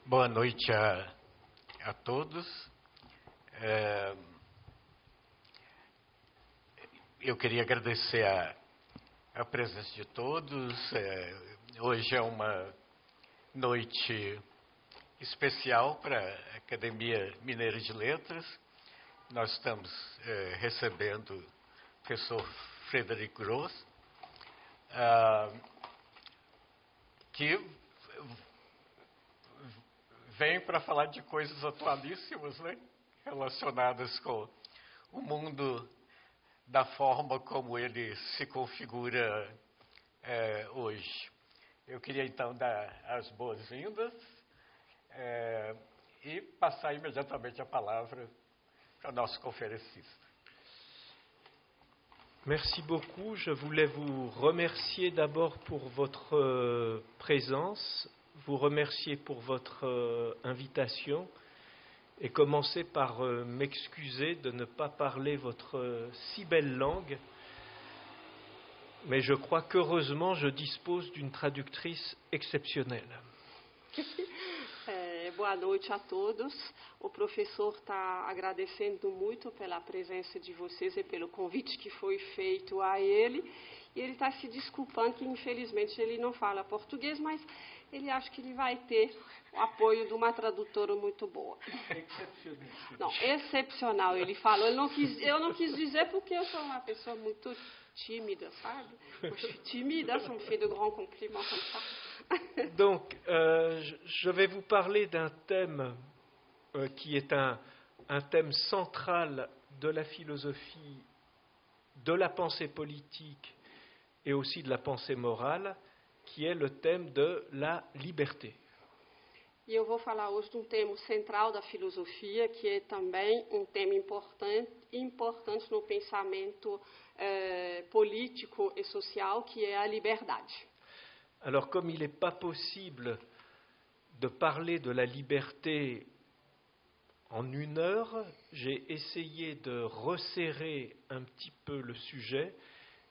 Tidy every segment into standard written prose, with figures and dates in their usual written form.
Boa noite a todos. Eu queria agradecer a presença de todos. Hoje é uma noite especial para a Academia Mineira de Letras. Nós estamos recebendo o professor Frederic Gross, que vem para falar de coisas atualíssimas, né? Relacionadas com o mundo da forma como ele se configura hoje. Eu queria então dar as boas-vindas e passar imediatamente a palavra para o nosso conferencista. Merci beaucoup. Je voulais vous remercier d'abord pour votre présence, vous remercier pour votre invitation et commencer par m'excuser de ne pas parler votre si belle langue. Mais je crois qu'heureusement, je dispose d'une traductrice exceptionnelle. Boa noite a todos. O professor está agradecendo muito pela presença de vocês e pelo convite que foi feito a ele. E ele está se desculpando que, infelizmente, ele não fala português, mas ele acha que ele vai ter o apoio de uma tradutora muito boa. Excepcional. Não, excepcional, ele falou. Eu não quis dizer porque eu sou uma pessoa muito tímida, sabe? Je suis timide, ça me fait de grands compliments comme ça. Donc, je vais vous parler d'un thème qui est un thème central de la philosophie, de la pensée politique et aussi de la pensée morale, qui est le thème de la liberté. E eu vou falar hoje de um tema central da filosofia, que é também um tema importante no pensamento político e social, que é a liberdade. Alors, comme il n'est pas possible de parler de la liberté en une heure, j'ai essayé de resserrer un petit peu le sujet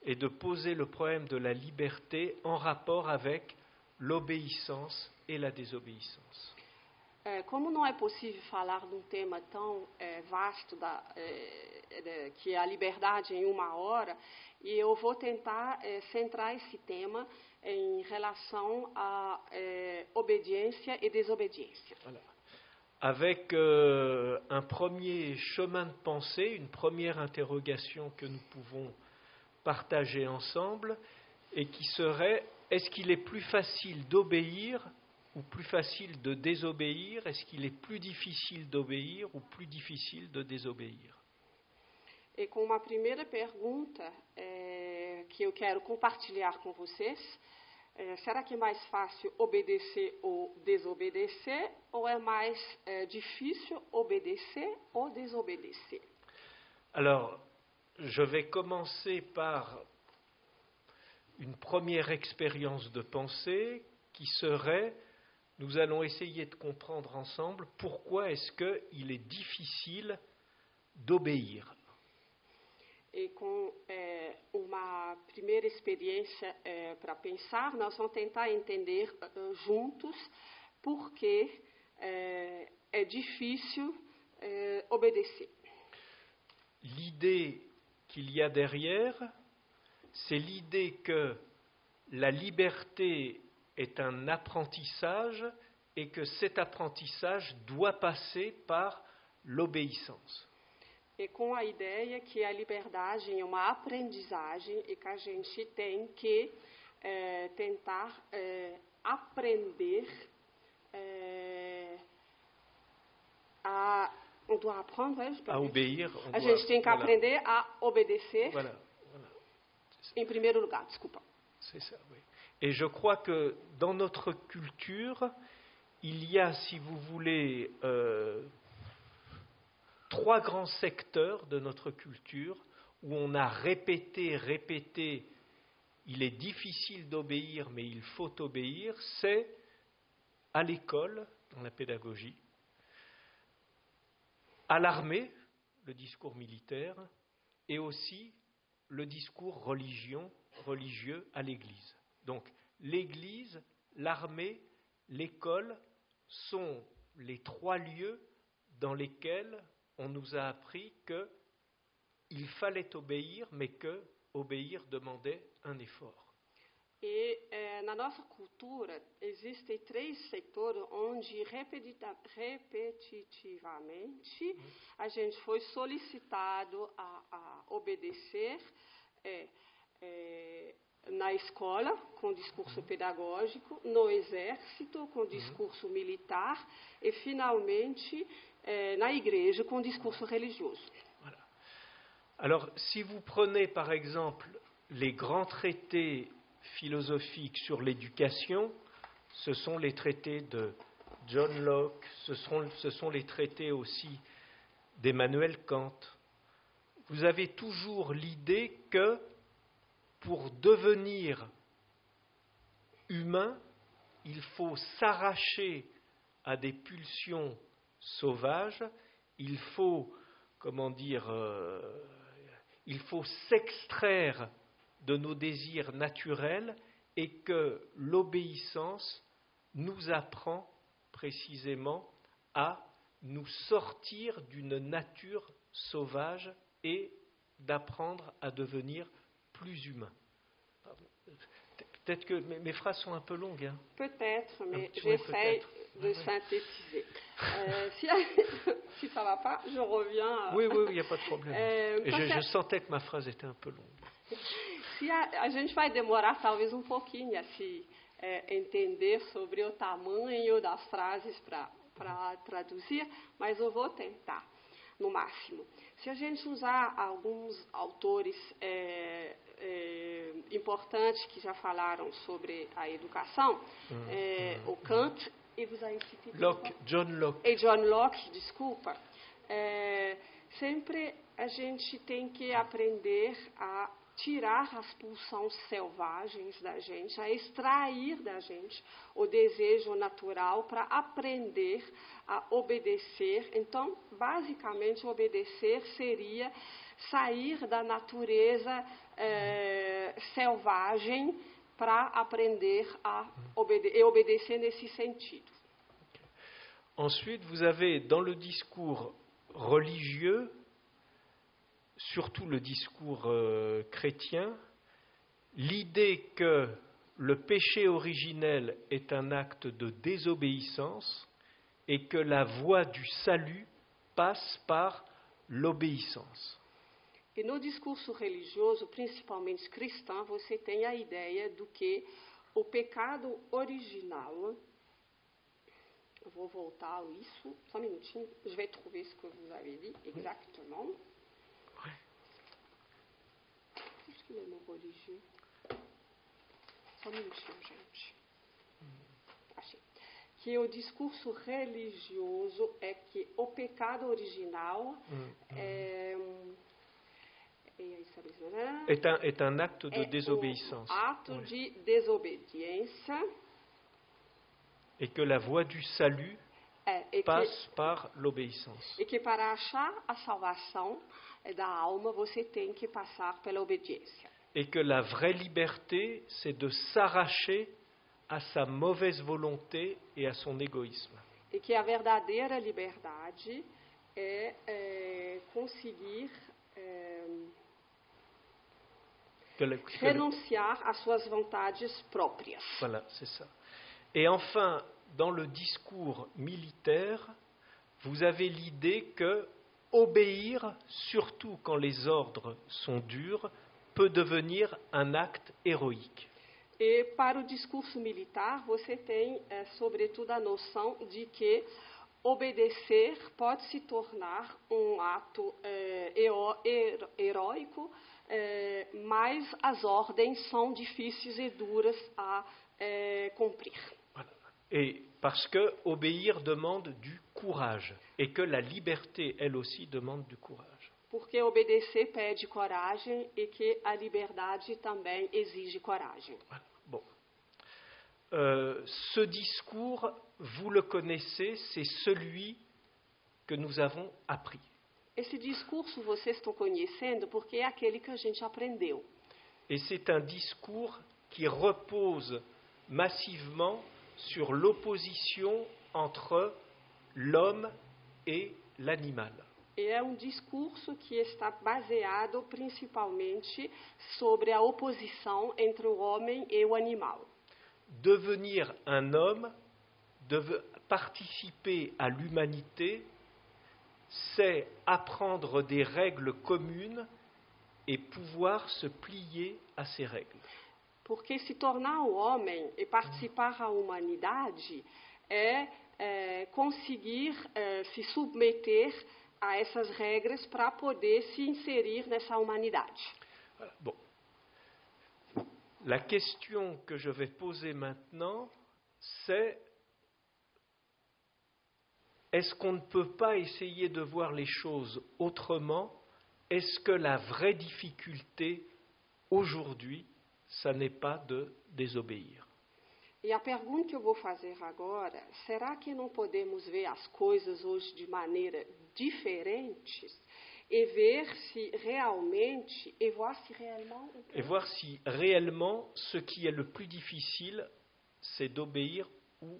et de poser le problème de la liberté en rapport avec l'obéissance et la désobéissance. Como não é possível falar de um tema tão vasto que é a liberdade em uma hora, e eu vou tentar centrar esse tema em relação à obediência e desobediência. Voilà. Avec un premier chemin de pensée, une première interrogation que nous pouvons partager ensemble, et qui serait: est-ce qu'il est plus facile d'obéir ou plus facile de désobéir? Est-ce qu'il est plus difficile d'obéir ou plus difficile de désobéir? E com uma primeira pergunta que eu quero compartilhar com vocês, será que é mais fácil obedecer ou desobedecer, ou é mais difícil obedecer ou desobedecer? Alors, je vais commencer par une première expérience de pensée qui serait: nous allons essayer de comprendre ensemble pourquoi est-ce qu'il est difficile d'obéir. E com uma primeira experiência para pensar, nós vamos tentar entender juntos por que é difícil obedecer. L'idée qu'il y a derrière, c'est l'idée que la liberté est un apprentissage et que cet apprentissage doit passer par l'obéissance. E com a ideia que a liberdade é uma aprendizagem e que a gente tem que tentar aprender on doit apprendre, à obéir. A gente tem que aprender a obedecer. Voilà. Em primeiro lugar, desculpa. C'est ça, oui. Et je crois que dans notre culture, il y a, si vous voulez, trois grands secteurs de notre culture où on a répété, il est difficile d'obéir, mais il faut obéir. C'est à l'école, dans la pédagogie, à l'armée, le discours militaire, et aussi le discours religieux à l'Église. Donc, l'Église, l'armée, l'école sont les 3 lieux dans lesquels on nous a appris qu'il fallait obéir, mais que obéir demandait un effort. E na nossa cultura existem 3 setores onde repetitivamente a gente foi solicitado a obedecer na escola, com discurso pedagógico, no exército, com discurso militar e, finalmente, na igreja, com discurso religioso. Voilà. Alors, si vous prenez par exemple les grands traités philosophiques sur l'éducation, ce sont les traités de John Locke, ce sont les traités aussi d'Emmanuel Kant. Vous avez toujours l'idée que pour devenir humain, il faut s'arracher à des pulsions sauvages, il faut, il faut s'extraire de nos désirs naturels et que l'obéissance nous apprend précisément à nous sortir d'une nature sauvage et d'apprendre à devenir plus humain. Peut-être que mes phrases sont un peu longues. Hein. Peut-être, mais j'essaie de synthétiser. Si ça ne va pas, je reviens. Oui, il n'y a pas de problème. Je sentais que ma phrase était un peu longue. Se a gente vai demorar talvez pouquinho a se entender sobre o tamanho das frases para traduzir, mas eu vou tentar, no máximo. Se a gente usar alguns autores importantes que já falaram sobre a educação, o Kant e vous avez cité John Locke. E John Locke, desculpa, sempre a gente tem que aprender a tirar as pulsões selvagens da gente, a extrair da gente o desejo natural para aprender a obedecer. Então, basicamente, obedecer seria sair da natureza selvagem para aprender a obedecer nesse sentido. Ensuite, vous avez dans le discours religieux, surtout le discours chrétien, l'idée que le péché originel est un acte de désobéissance et que la voie du salut passe par l'obéissance. E no discurso religioso, principalmente cristão, você tem a ideia do que o pecado original... Eu vou voltar a isso, só um minutinho, je vais trouver ce que vous avez dit exactement. Qu'est-ce que é o mot religieux? Só um minutinho, gente. Achei. Que o discurso religioso é que o pecado original est un acte de désobéissance. Ato de desobediência. Et que la voie du salut passe par l'obéissance. E que para achar a salvação da alma, você tem que passar pela obediência. Et que la vraie liberté, c'est de s'arracher à sa mauvaise volonté et à son égoïsme. E que a verdadeira liberdade é conseguir renunciar às suas vontades próprias. Voilà, c'est ça. Et enfin, dans le discours militaire, vous avez l'idée que obéir, surtout quand les ordres sont durs, peut devenir un acte héroïque. E para o discurso militar, você tem, sobretudo, a noção de que obedecer pode se tornar ato heróico, mas as ordens são difíceis e duras a cumprir. Voilà. Et parce que obéir demande du courage, et que la liberté, elle aussi, demande du courage. Porque obedecer pede coragem e que a liberdade também exige coragem. Voilà. Bon. Ce discours, vous le connaissez, c'est celui que nous avons appris. Esse discurso vocês estão conhecendo porque é aquele que a gente aprendeu. Et c'est un discours qui repose massivement sur l'opposition entre l'homme et l'animal. E é discurso que está baseado principalmente sobre a oposição entre o homem e o animal. Devenir un homme, participer à l'humanité, c'est apprendre des règles communes et pouvoir se plier à ces règles. Porque se tornar o homem e participar à humanidade é conseguir se submeter a essas regras para poder se inserir nessa humanidade. Bon. La question que je vais poser maintenant, c'est est-ce qu'on ne peut pas essayer de voir les choses autrement? Est-ce que la vraie difficulté aujourd'hui, ça n'est pas de désobéir? E a pergunta que eu vou fazer agora, será que não podemos ver as coisas hoje de maneira diferentes e ver se realmente, et voir si réellement ce qui est le plus difficile, c'est d'obéir ou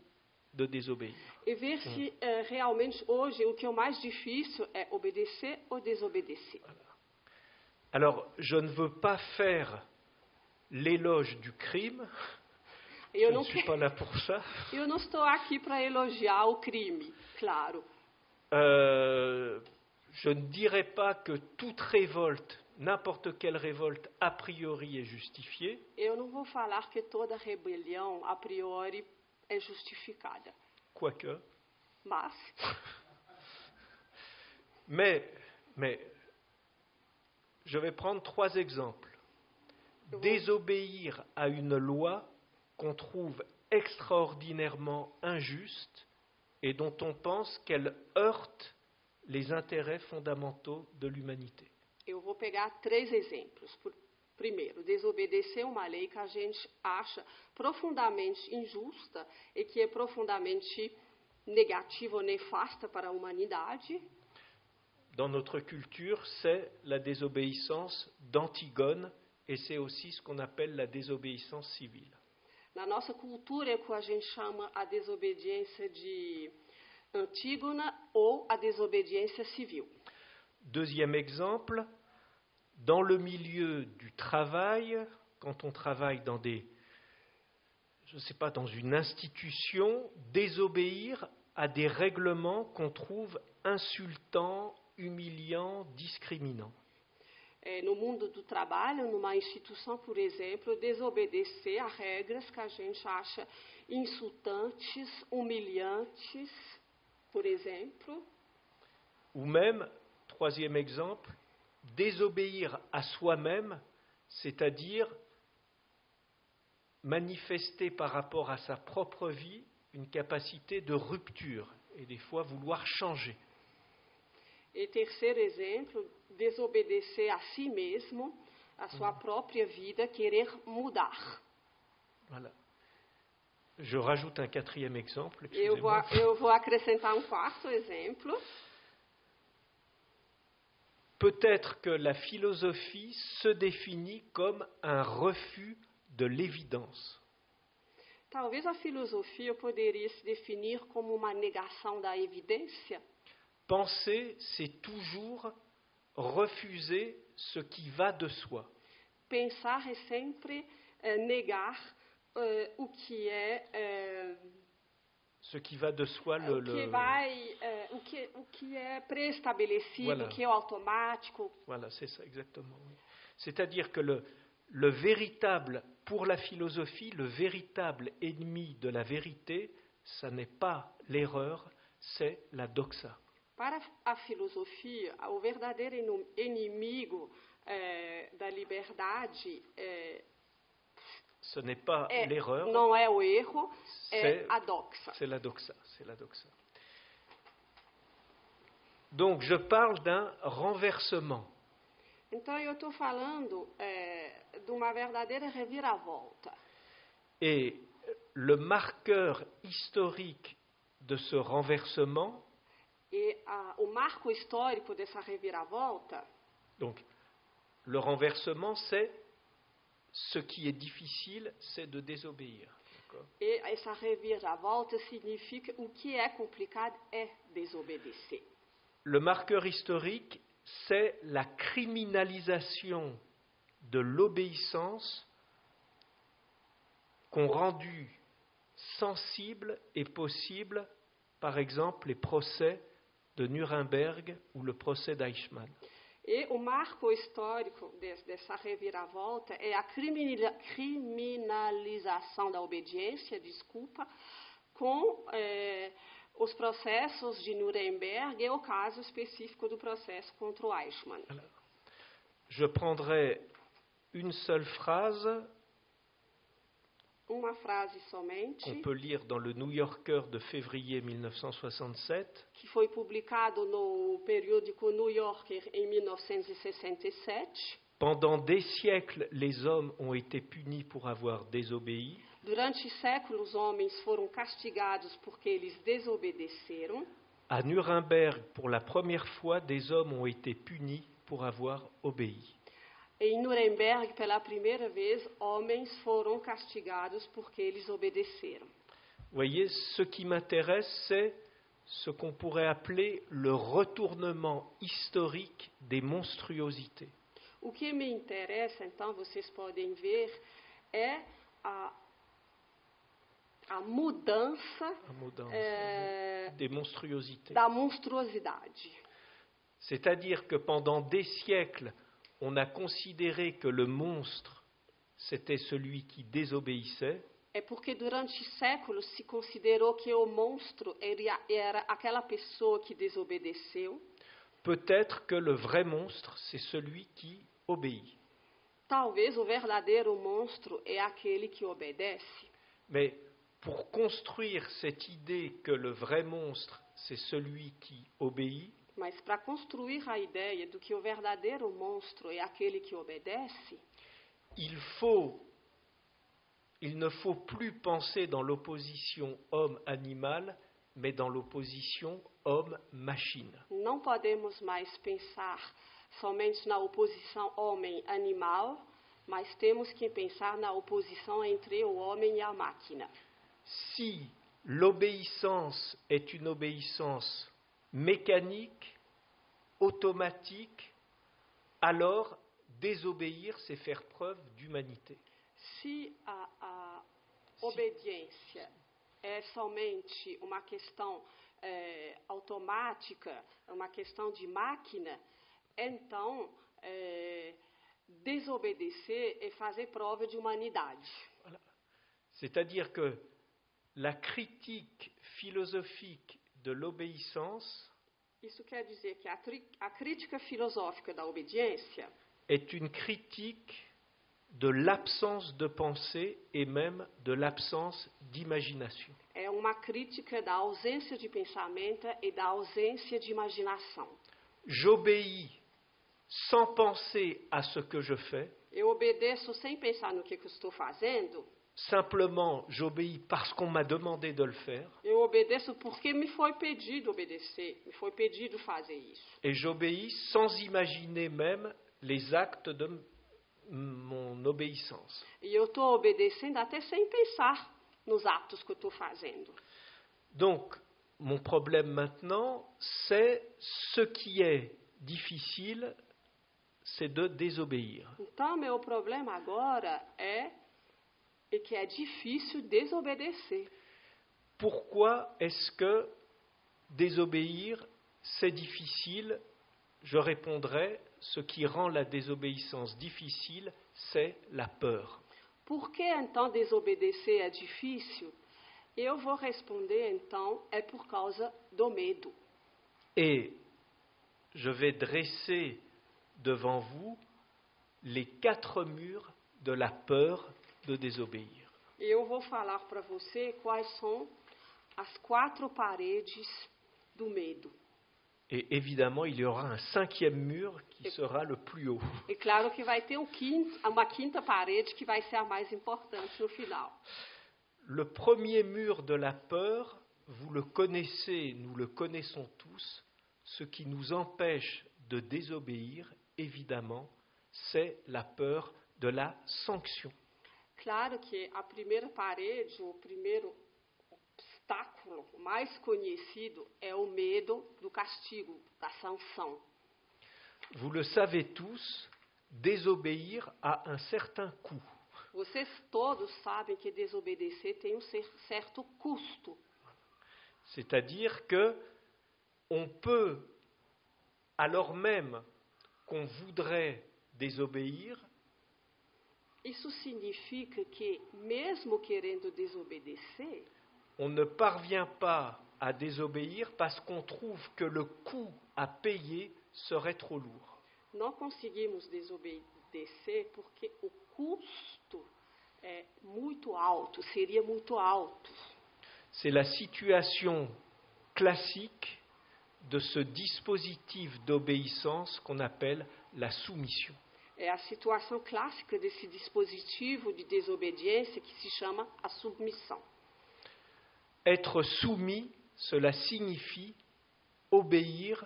de désobéir. E ver se realmente hoje o que é o mais difícil é obedecer ou desobedecer. Alors, je ne veux pas faire l'éloge du crime. Eu Je ne suis pas là pour ça. Eu não estou aqui para elogiar o crime, claro. Je ne dirais pas que toute révolte, n'importe quelle révolte, a priori est justifiée. Eu não vou falar que toda rebelião, a priori, é justificada. Quoique. Mais je vais prendre 3 exemples. Désobéir à une loi qu'on trouve extraordinairement injuste et dont on pense qu'elle heurte les intérêts fondamentaux de l'humanité. Eu vou pegar 3 exemplos. Primeiro, desobedecer uma lei que a gente acha profundamente injusta e que é profundamente negativa ou nefasta para a humanidade. Dans notre culture, c'est la désobéissance d'Antigone et c'est aussi ce qu'on appelle la désobéissance civile. Na nossa cultura é o que a gente chama a desobediência de Antígona ou a desobediência civil. Deuxième exemple, dans le milieu du travail, quand on travaille dans dans une institution, désobéir à des règlements qu'on trouve insultants, humiliants, discriminants. No mundo do trabalho, numa instituição, por exemplo, desobedecer a regras que a gente acha insultantes, humilhantes, por exemplo. Ou même, troisième exemple, désobéir à soi-même, c'est-à-dire manifester par rapport à sa propre vie une capacité de rupture et des fois vouloir changer. E terceiro exemplo, desobedecer a si mesmo, a sua própria vida, querer mudar. Voilà. Je rajoute un quatrième exemple. Eu vou acrescentar quarto exemplo. Peut-être que la philosophie se définit comme un refus de l'évidence. Talvez a filosofia poderia se definir como uma negação da evidência. Penser, c'est toujours refuser ce qui va de soi. Pensar é sempre negar o que é ce qui va de soi, o que é pré-estabelecido, voilà. O que é automático. Voilà, c'est ça exactement. Oui. C'est-à-dire que le véritable, pour la philosophie, le véritable ennemi de la vérité, ça n'est pas l'erreur, c'est la doxa. Para a filosofia, o verdadeiro inimigo da liberdade ce n'est pas l'erreur. Não é o erro, é a doxa. C'est la doxa, c'est la doxa. Donc je parle d'un renversement. Então eu estou falando de uma verdadeira reviravolta. Et le marqueur historique de ce renversement. E o marco histórico dessa reviravolta. Donc le renversement, c'est ce qui est difficile, c'est de désobéir. E essa reviravolta significa o que é complicado é desobedecer. Le marqueur historique, c'est la criminalisation de l'obéissance qu'ont rendu sensible et possible, par exemple, les procès de Nuremberg ou le procès d'Eichmann. E o marco histórico dessa reviravolta é a criminalização da obediência, com os processos de Nuremberg e o caso específico do processo contra o Eichmann. Je prendrai une seule phrase Uma frase somente, qu'on peut lire dans le New Yorker de février 1967. que foi publicado no periódico New Yorker em 1967. Pendant des siècles, les hommes ont été punis pour avoir désobéi. Durante séculos, os homens foram castigados porque eles desobedeceram. À Nuremberg, pour la première fois, des hommes ont été punis pour avoir obéi. Em Nuremberg, pela primeira vez, homens foram castigados porque eles obedeceram. Voyez, ce qui m'intéresse, c'est ce qu'on pourrait appeler le retournement historique des monstruosités. O que me interessa, então, vocês podem ver, é a mudança des monstruosités. da monstruosidade. C'est-à-dire que pendant des siècles, on a considéré que le monstre, c'était celui qui désobéissait. É porque durante séculos se considerou que o monstro era aquela pessoa que desobedeceu. Peut-être que le vrai monstre, c'est celui qui obéit. Talvez o verdadeiro monstro é aquele que obedece. Mais pour construire cette idée que le vrai monstre, c'est celui qui obéit, Mas para construir a ideia do que o verdadeiro monstro é aquele que obedece, il ne faut plus penser dans l'opposition homme-animal, mais dans l'opposition homme-machine. não podemos mais pensar somente na oposição homem-animal, mas temos que pensar na oposição entre o homem e a máquina. Si l'obéissance est une obéissance mécanique, automatique, alors désobéir, c'est faire preuve d'humanité. Se a obediência é somente uma questão automática, uma questão de máquina, então desobedecer é fazer prova de humanidade. Voilà. C'est-à-dire que la critique philosophique de l'obéissance Isso quer dizer que a crítica filosófica da obediência est une critique de l'absence de pensée et même de l'absence d'imagination. é uma crítica da ausência de pensamento e da ausência de imaginação. J'obéis sans penser à ce que je fais, Eu obedeço sem pensar no que eu estou fazendo. simplement j'obéis parce qu'on m'a demandé de le faire, Eu obedeço porque me foi pedido obedecer, me foi pedido fazer isso. et j'obéis sans imaginer même les actes de mon obéissance. E eu estou obedecendo até sem pensar nos atos que eu estou fazendo. Donc, mon problème maintenant, c'est ce qui est difficile, c'est de désobéir. Então, meu problema agora é que é difícil desobedecer. Pourquoi est-ce que désobéir, c'est difficile? Je répondrai, ce qui rend la désobéissance difficile, c'est la peur. Por que então desobedecer é difícil? Eu vou responder então, é por causa do medo. Et je vais dresser devant vous les 4 murs de la peur de désobéir. Eu vou falar para você quais são as 4 paredes do medo. Et évidemment, il y aura un 5e mur qui sera le plus haut. E claro que vai ter uma quinta parede que vai ser a mais importante no final. Le premier mur de la peur, vous le connaissez, nous le connaissons tous, ce qui nous empêche de désobéir, évidemment, c'est la peur de la sanction. claro que a primeira parede, o primeiro obstáculo mais conhecido é o medo do castigo, da sanção. Vous le savez tous, désobéir a un certain coût. Vocês todos sabem que desobedecer tem um certo custo. C'est-à-dire que on peut, alors même qu'on voudrait désobéir, Isso significa que, mesmo querendo desobedecer, on ne parvient pas à désobéir parce qu'on trouve que le coût à payer serait trop lourd. não conseguimos desobedecer porque o custo é muito alto, seria muito alto. C'est la situation classique de ce dispositif d'obéissance qu'on appelle la soumission. É a situação clássica desse dispositivo de desobediência que se chama a submissão. Être soumis, cela signifie obéir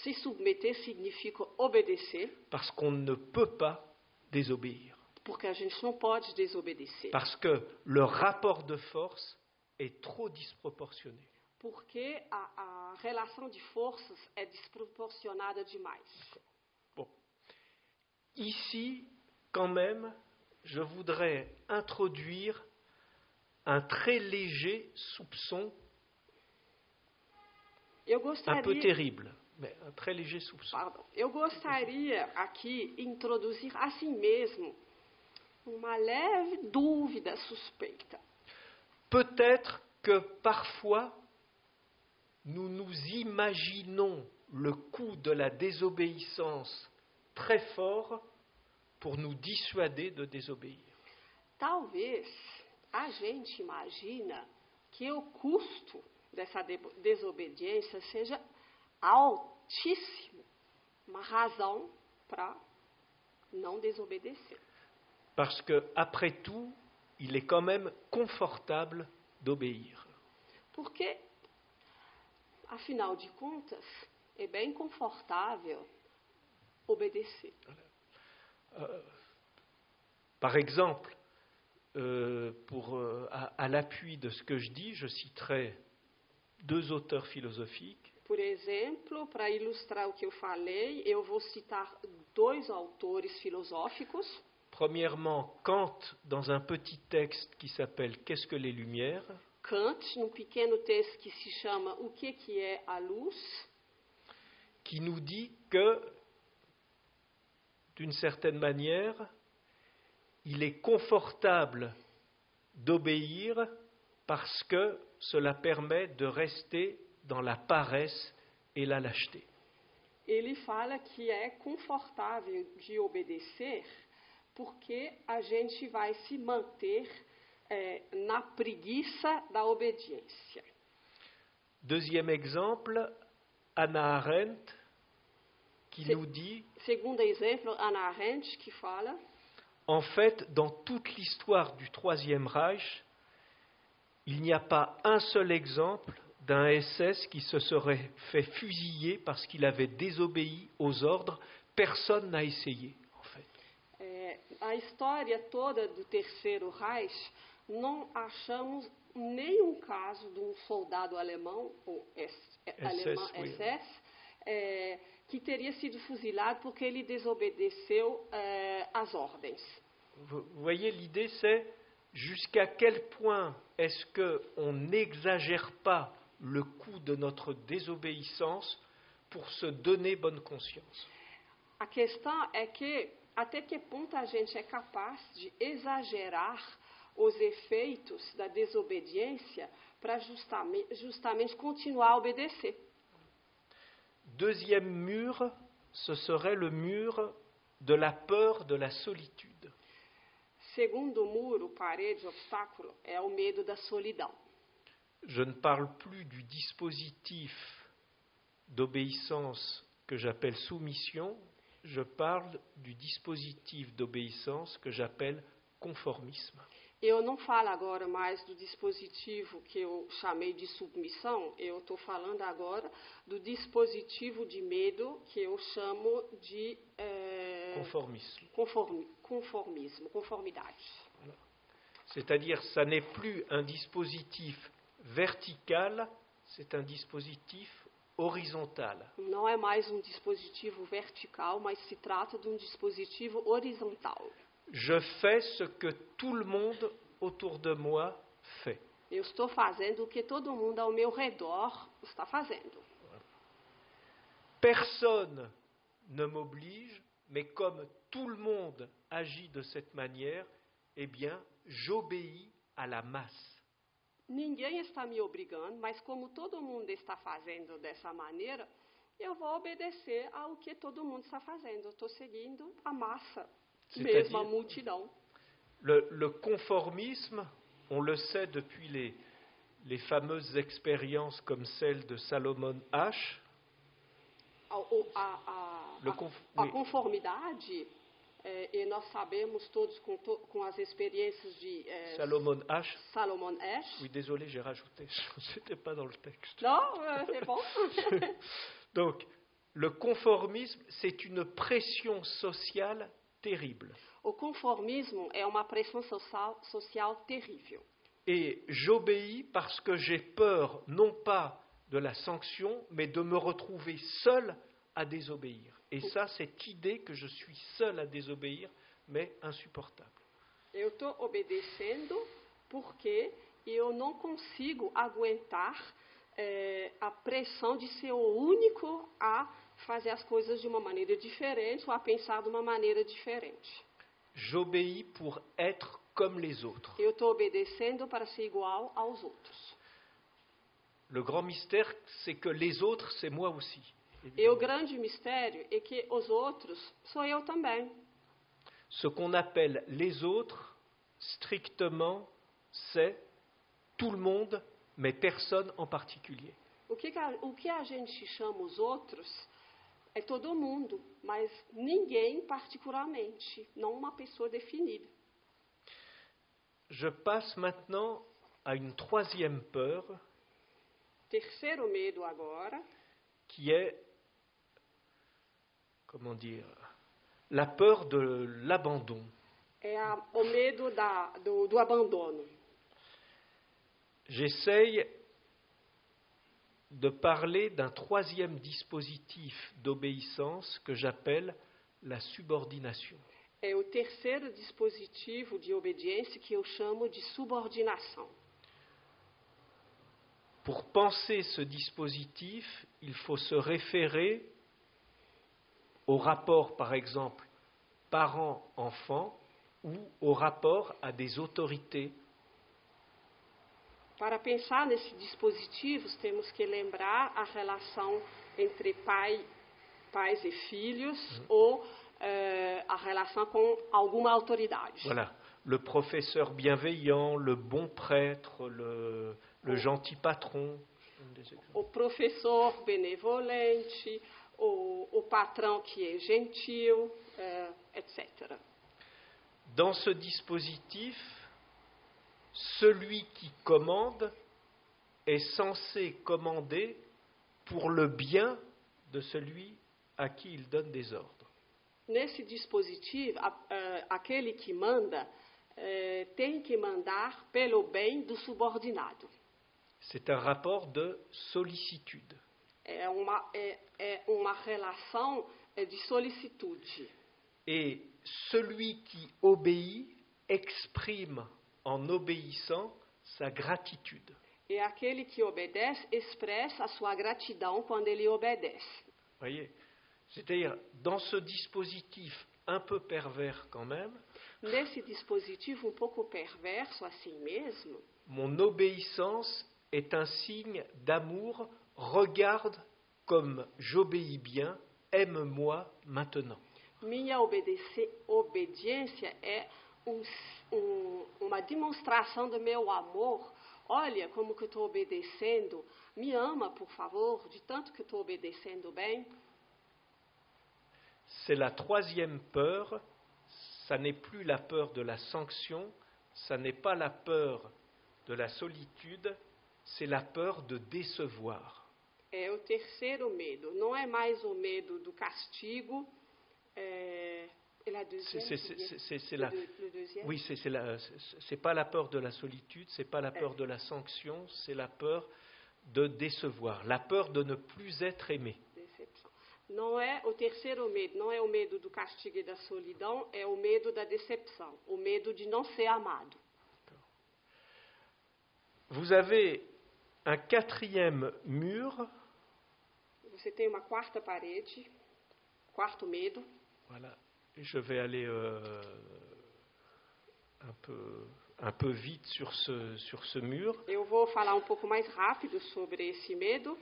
Se submeter significa obedecer, parce qu'on ne peut pas désobéir. porque a gente não pode desobedecer. Parce que le rapport de force est trop disproportionné. Porque a relação de forças é desproporcionada demais. Bon. Ici, quand même, je voudrais introduire un très léger soupçon, Eu un peu gostaria, terrible, mais un très léger soupçon. eu gostaria aqui introduzir assim mesmo uma leve dúvida suspeita. Peut-être que parfois, nous nous imaginons le coût de la désobéissance très fort pour nous dissuader de désobéir. Talvez a gente imagina que o custo dessa desobediência seja altíssimo, uma razão para não desobedecer. Parce que, après tout, il est quand même confortable d'obéir. Porque, afinal de contas, é bem confortável obedecer. Par exemple, à l'appui de ce que je dis, je citerai deux auteurs philosophiques. Por exemplo, para ilustrar o que eu falei, eu vou citar dois autores filosóficos. Premièrement, Kant, dans un petit texte qui s'appelle « Qu'est-ce que les Lumières ?», Kant, num pequeno texto que se chama O que é a luz, qui nous dit que, d'une certaine manière, il est confortable d'obéir parce que cela permet de rester dans la paresse et la lâcheté. ele fala que é confortável de obedecer porque a gente vai se manter na preguiça da obediência. Deuxième exemple, Hannah Arendt, qui nous dit, Segundo exemplo, Hannah Arendt, que fala, en fait, dans toute l'histoire du Troisième Reich, il n'y a pas un seul exemple d'un SS qui se serait fait fusiller parce qu'il avait désobéi aux ordres. Personne n'a essayé, en fait. A história toda do Terceiro Reich, não achamos nenhum caso de um soldado alemão, ou SS, que teria sido fuzilado porque ele desobedeceu às ordens. Vous voyez, l'idée c'est jusqu'à quel point est-ce qu'on n'exagère pas le coût de notre désobéissance pour se donner bonne conscience. A questão é que até que ponto a gente é capaz de exagerar os efeitos da desobediência para justamente continuar a obedecer. Deuxième mur, ce serait le mur de la peur de la solitude. Segundo muro, parede, obstáculo, é o medo da solidão. Je ne parle plus du dispositif d'obéissance que j'appelle soumission, je parle du dispositif d'obéissance que j'appelle conformisme. Eu não falo agora mais do dispositivo que eu chamei de submissão, eu estou falando agora do dispositivo de medo que eu chamo de Conformisme. conformidade. C'est-à-dire, ça n'est plus un dispositif vertical, c'est un dispositif horizontal. Não é mais um dispositivo vertical, mas se trata de um dispositivo horizontal. Je fais ce que tout le monde autour de moi fait. Eu estou fazendo o que todo mundo ao meu redor está fazendo. Personne ne m'oblige, mais comme tout le monde agit de cette manière, eh bien, j'obéis à la masse. Ninguém está me obrigando, mas como todo mundo está fazendo dessa maneira, eu vou obedecer ao que todo mundo está fazendo. Eu estou seguindo a massa, mesmo a multidão. Le conformisme, on le sait depuis les fameuses expériences comme celle de Salomon Asch. A conformidade, e nós sabemos todos com as experiências de Salomon Asch. Salomon Asch. Oui, désolé, j'ai rajouté, c'était pas dans le texte. Non, c'est bon. Donc, le conformisme, c'est une pression sociale terrible. O conformismo é uma pressão social terrível. Et j'obéis parce que j'ai peur, non pas de la sanction, mais de me retrouver seul à désobéir. Et ça, cette idée que je suis seul à désobéir, mais insupportable. Eu estou obedecendo porque eu não consigo aguentar a pressão de ser o único a fazer as coisas de uma maneira diferente ou a pensar de uma maneira diferente. J'obéis pour être comme les autres. Eu estou obedecendo para ser igual aos outros. Le grand mystère, c'est que les autres, c'est moi aussi. E o grande mistério é que os outros sou eu também. Ce qu'on appelle les autres, strictement, c'est tout le monde, mais personne en particulier. O que a gente chama os outros é todo mundo, mas ninguém particularmente, não uma pessoa definida. Je passe maintenant à une troisième peur, Terceiro medo agora, qui est, comment dire, la peur de l'abandon. é o medo do abandono. J'essaye de parler d'un troisième dispositif d'obéissance que j'appelle la subordination. É o terceiro dispositivo de obediência que eu chamo de subordinação. Pour penser ce dispositif, il faut se référer au rapport, par exemple, parents-enfants ou au rapport à des autorités. Para pensar nesses dispositivos, temos que lembrar a relação entre pais e filhos ou a relação com alguma autoridade. Voilà, le professeur bienveillant, le bon prêtre, le gentil patron. O professor benevolente, o patrão que é gentil, etc. Dans ce dispositif, celui qui commande est censé commander pour le bien de celui à qui il donne des ordres. Nesse dispositivo, aquele que manda tem que mandar pelo bem do subordinado. C'est un rapport de sollicitude. É uma relação de solicitude. Et celui qui obéit exprime en obéissant sa gratitude. E aquele que obedece expressa a sua gratidão quando ele obedece. Voyez, c'est-à-dire, dans ce dispositif un peu pervers quand même, Nesse dispositivo um pouco perverso assim mesmo, mon obéissance est un signe d'amour. Regarde comme j'obéis bien, aime-moi maintenant. minha obediência é uma demonstração do meu amor. Olha como que eu estou obedecendo. Me ama, por favor, de tanto que eu estou obedecendo bem. C'est la troisième peur, ça n'est plus la peur de la sanction, ça n'est pas la peur de la solitude, c'est la peur de décevoir. É o terceiro medo. Não é mais o medo do castigo. Et la deuxième, C'est la, le deuxième. oui, c'est pas la peur de la solitude, c'est pas la peur de la sanction, c'est la peur de décevoir, la peur de ne plus être aimé. Decepção. Não é o terceiro medo, não é o medo do castigo e da solidão, é o medo da decepção, o medo de não ser amado. Vous avez un quatrième mur. Você tem uma quarta parede, quarto medo. Voilà. Je vais aller un peu vite sur ce mur. Eu vou falar um pouco mais rápido sobre esse medo.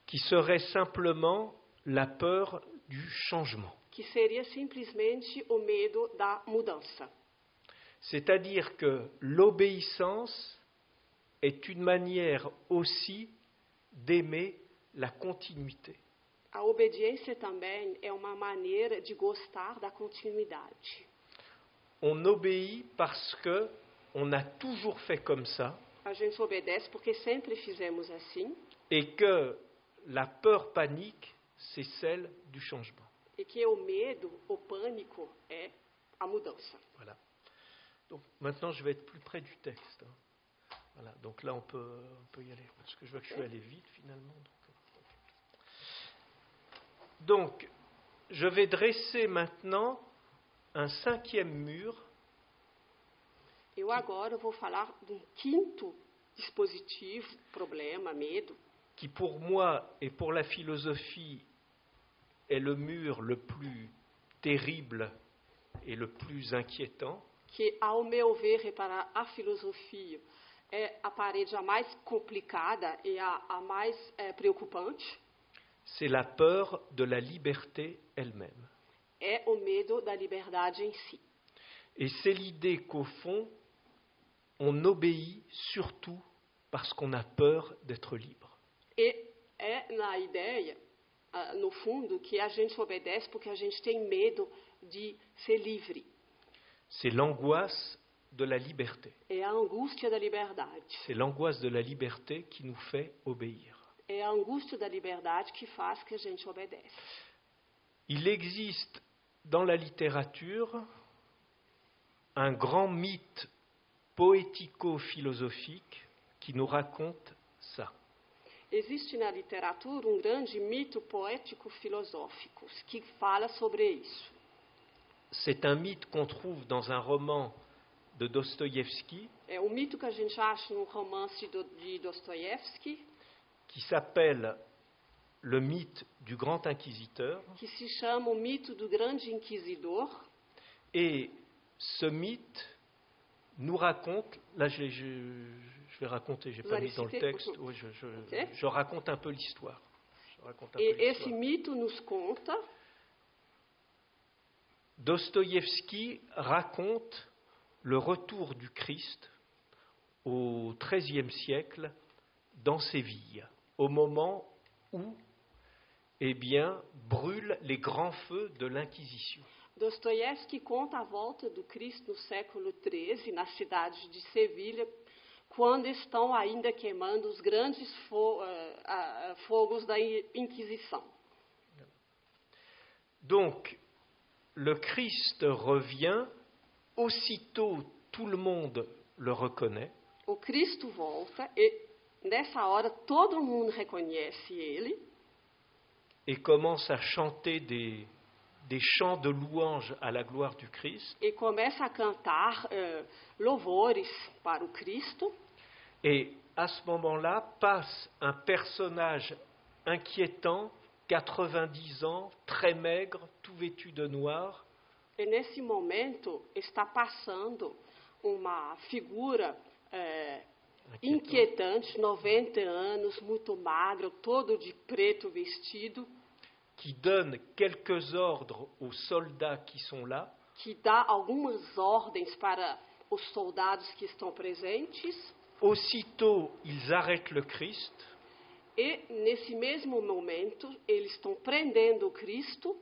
Qui serait simplement la peur du changement. Que seria simplesmente o medo da mudança. C'est-à-dire que l'obéissance est une manière aussi d'aimer la continuité. A obediência também é uma maneira de gostar da continuidade. On obéit parce que on a toujours fait comme ça. A gente obedece porque sempre fizemos assim. Et que la peur panique, c'est celle du changement. E que o medo, o pânico, é a mudança. Voilà. Donc maintenant, je vais être plus près du texte. Voilà. Donc là, on peut y aller. Parce que je vois que je suis allé vite finalement. Donc, je vais dresser maintenant un cinquième mur. Eu agora vou falar de quinto dispositivo, problema, medo. Qui pour moi et pour la philosophie est le mur le plus terrible et le plus inquiétant. Que, ao meu ver, e para a filosofia, é a parede a mais complicada e a mais preocupante. C'est la peur de la liberté elle-même. É o medo da liberdade em si. Et c'est l'idée qu'au fond, on obéit surtout parce qu'on a peur d'être libre. E é na ideia, no fundo, que a gente obedece porque a gente tem medo de ser livre. C'est l'angoisse de la liberté. É a angústia da liberdade. C'est l'angoisse de la liberté qui nous fait obéir. É a angústia da liberdade que faz que a gente obedece. Il existe dans la littérature un grand mythe poético-philosophique qui nous raconte ça. Existe na literatura grande mito poético-filosófico que fala sobre isso. C'est un mythe qu'on trouve dans un roman de Dostoïevski. É um mito que a gente acha num romance de Dostoïevski. Qui s'appelle le mythe du grand inquisiteur. Que se chama o mito do grande inquisidor. Et ce mythe nous raconte, là je vais raconter, j'ai pas mis dans le texte, oui, je raconte un peu l'histoire. E esse mito nos conta. Dostoïevski raconte le retour du Christ au XIIIe siècle dans Séville, au moment où, eh bien, brûlent les grands feux de l'Inquisition. Dostoiévski conta a volta do Cristo no século XIII, na cidade de Sevilha, quando estão ainda queimando os grandes fogos da Inquisição. Donc, le Christ revient, aussitôt tout le monde le reconnaît. O Cristo volta e, nessa hora, todo mundo reconhece ele. Et commence à chanter des chants de louange à la gloire du Christ. E começa a cantar louvores para o Cristo. Et à ce moment-là, passe un personnage inquiétant, 90 ans, très maigre, tout vêtu de noir. E nesse momento está passando uma figura inquietante, 90 anos, muito magro, todo de preto vestido. Qui donne quelques ordres aux soldats qui sont là. Que dá algumas ordens para os soldados que estão presentes. Aussitôt, ils arrêtent le Christ. E nesse mesmo momento, eles estão prendendo o Cristo.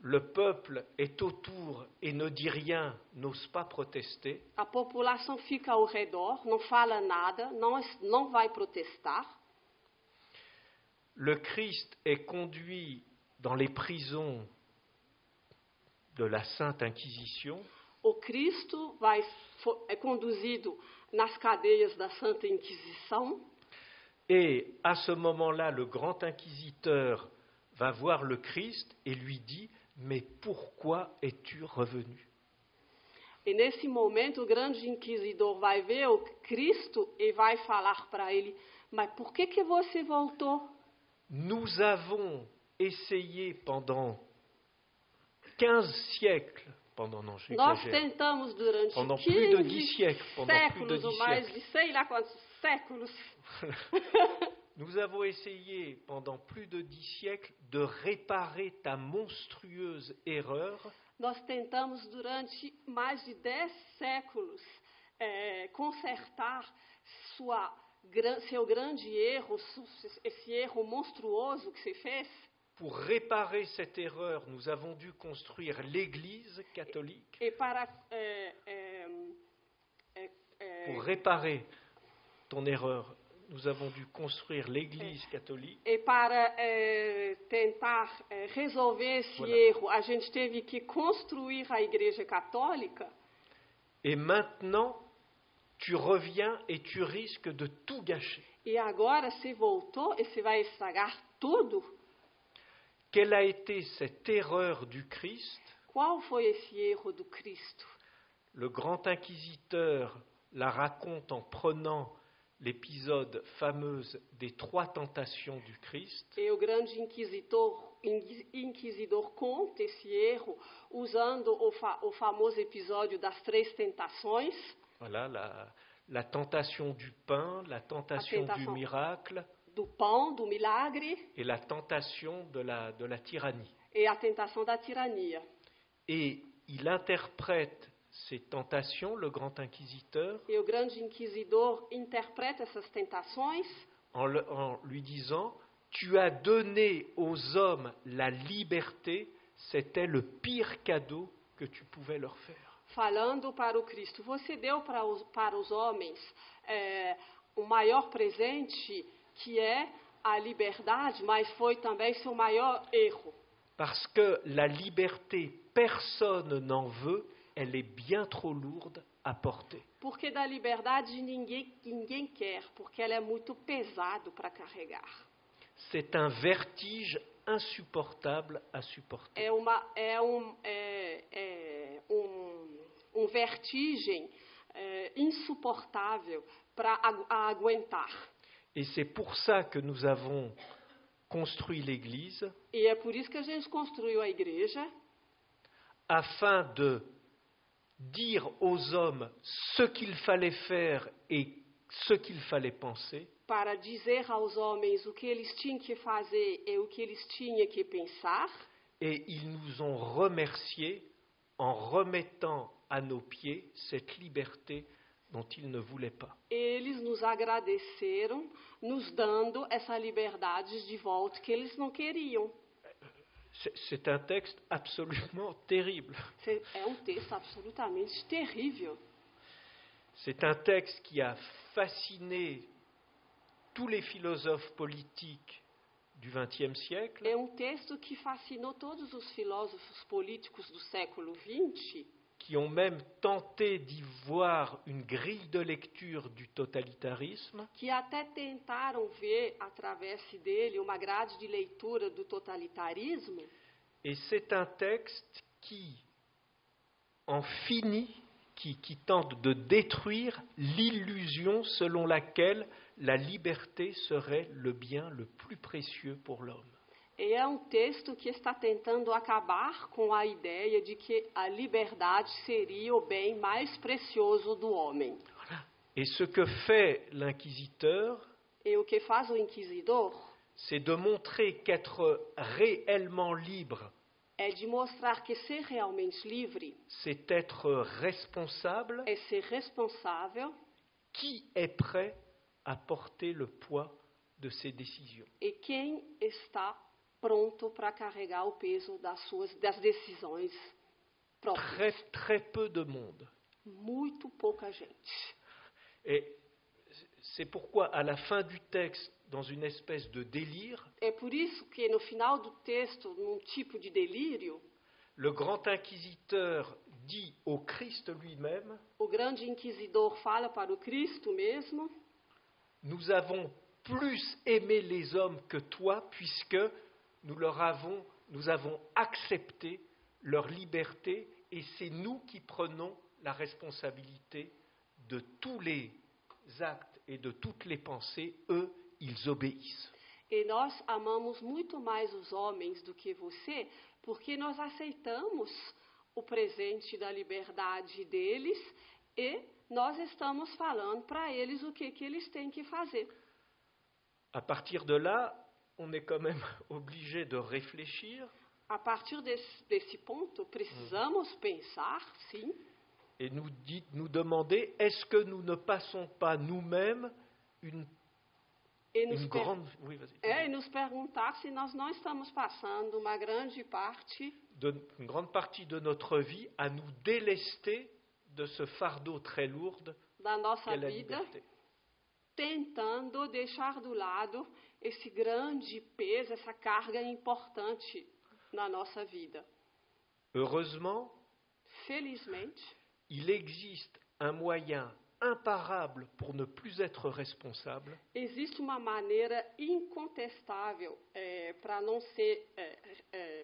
le peuple est autour et ne dit rien, n'ose pas protester. A população fica ao redor, não fala nada, não vai protestar. Le Christ est conduit dans les prisons de la Sainte Inquisition. O Cristo é conduzido nas cadeias da Santa Inquisição. Et à ce moment-là, le grand inquisiteur va voir le Christ et lui dit « Mais pourquoi es-tu revenu ?» E nesse momento o grande inquisidor vai ver o Cristo e vai falar para ele: mas por que você voltou? Nous avons essayé pendant 15 siècles, Nós tentamos durante pendant plus de 10 15 siècles, séculos, ou mais de sei lá quantos séculos. Nous avons essayé pendant plus de 10 siècles de réparer ta monstrueuse erreur. Nós tentamos durante mais de 10 séculos consertar seu grande erro, esse erro monstruoso que você fez. Pour réparer cette erreur, nous avons dû construire l'Église catholique. Et para, pour réparer ton erreur, nous avons dû construire l'Église catholique. E para tentar resolver esse erro, a gente teve que construir a Igreja Católica. Et maintenant, tu reviens et tu risques de tout gâcher. E agora você voltou e você vai estragar tudo? Quelle a été cette erreur du Christ? Qual foi esse erro do Cristo? Le grand inquisiteur la raconte en prenant l'épisode fameux des 3 tentations du Christ. E o grande inquisidor conta esse erro usando o famoso episódio das 3 tentações. Voilà, la tentation du pain, la tentation du miracle, do pão, do milagre, et la tentation de la tyrannie. E a tentação da tirania. Et il interprète ces tentations, le grand inquisiteur, E o grande inquisidor interpreta essas tentações en lui disant « Tu as donné aux hommes la liberté, c'était le pire cadeau que tu pouvais leur faire. » Falando para o Cristo, você deu para os homens o maior presente, que é a liberdade, mas foi também seu maior erro. Parce que la liberté, personne n'en veut, elle est bien trop lourde à porter. Porque da liberdade ninguém quer, porque ela é muito pesado para carregar. C'est un vertige insupportable à supporter. Um vertigem insuportável para aguentar. Et c'est pour ça que nous avons construit l'Église. E é por isso que a gente construiu a igreja. Afin de dire aux hommes ce qu'il fallait faire et ce qu'il fallait penser. Para dizer aos homens o que eles tinham que fazer e o que eles tinham que pensar. Et ils nous ont remerciés en remettant à nos pieds cette liberté dont ils ne voulaient pas. Eles nos agradeceram, nos dando essa liberdade de volta que eles não queriam. C'est un texte absolument terrible. É texto absolutamente terrível. C'est un texte qui a fasciné tous les philosophes politiques du XXe siècle. É texto que fascinou todos os filósofos políticos do século XX. Qui ont même tenté d'y voir une grille de lecture du totalitarisme. Que até tentaram ver através dele uma grade de leitura do totalitarismo. Et c'est un texte qui en finit, qui tente de détruire l'illusion selon laquelle la liberté serait le bien le plus précieux pour l'homme. E é texto que está tentando acabar com a ideia de que a liberdade seria o bem mais precioso do homem. Et ce que fait l'inquisiteur, e o que faz o inquisidor, c'est de montrer qu'être réellement libre, é de mostrar que ser realmente livre, c'est être responsable, é ser responsável, qui est prêt à porter le poids de ses décisions. E quem está pronto para carregar o peso das decisões próprias. Très peu de monde. Muito pouca gente. Et c'est pourquoi, à la fin du texte, dans une espèce de délire, É por isso que no final do texto, num tipo de delírio, le grand inquisiteur dit au Christ lui-même, o grande inquisidor fala para o Cristo mesmo: nous avons plus aimé les hommes que toi, puisque nous avons accepté leur liberté, et c'est nous qui prenons la responsabilité de tous les actes et de toutes les pensées. Eux, ils obéissent. E nós amamos muito mais os homens do que você, porque nós aceitamos o presente da liberdade deles e nós estamos falando para eles o que eles têm que fazer. À partir de là, on est quand même obligé de réfléchir. A partir desse ponto, precisamos pensar, sim, et nous demander, est-ce que nous ne passons pas nous-mêmes une grande... Oui, vas-y. E nos perguntar se nós não estamos passando uma grande parte Une grande partie de notre vie à nous délester de ce fardeau très lourd da nossa qu'est la vida, liberté. tentando deixar do lado esse grande peso, essa carga importante na nossa vida. Heureusement, Felizmente, il existe un moyen imparable pour ne plus être responsable, existe uma maneira incontestável para não ser,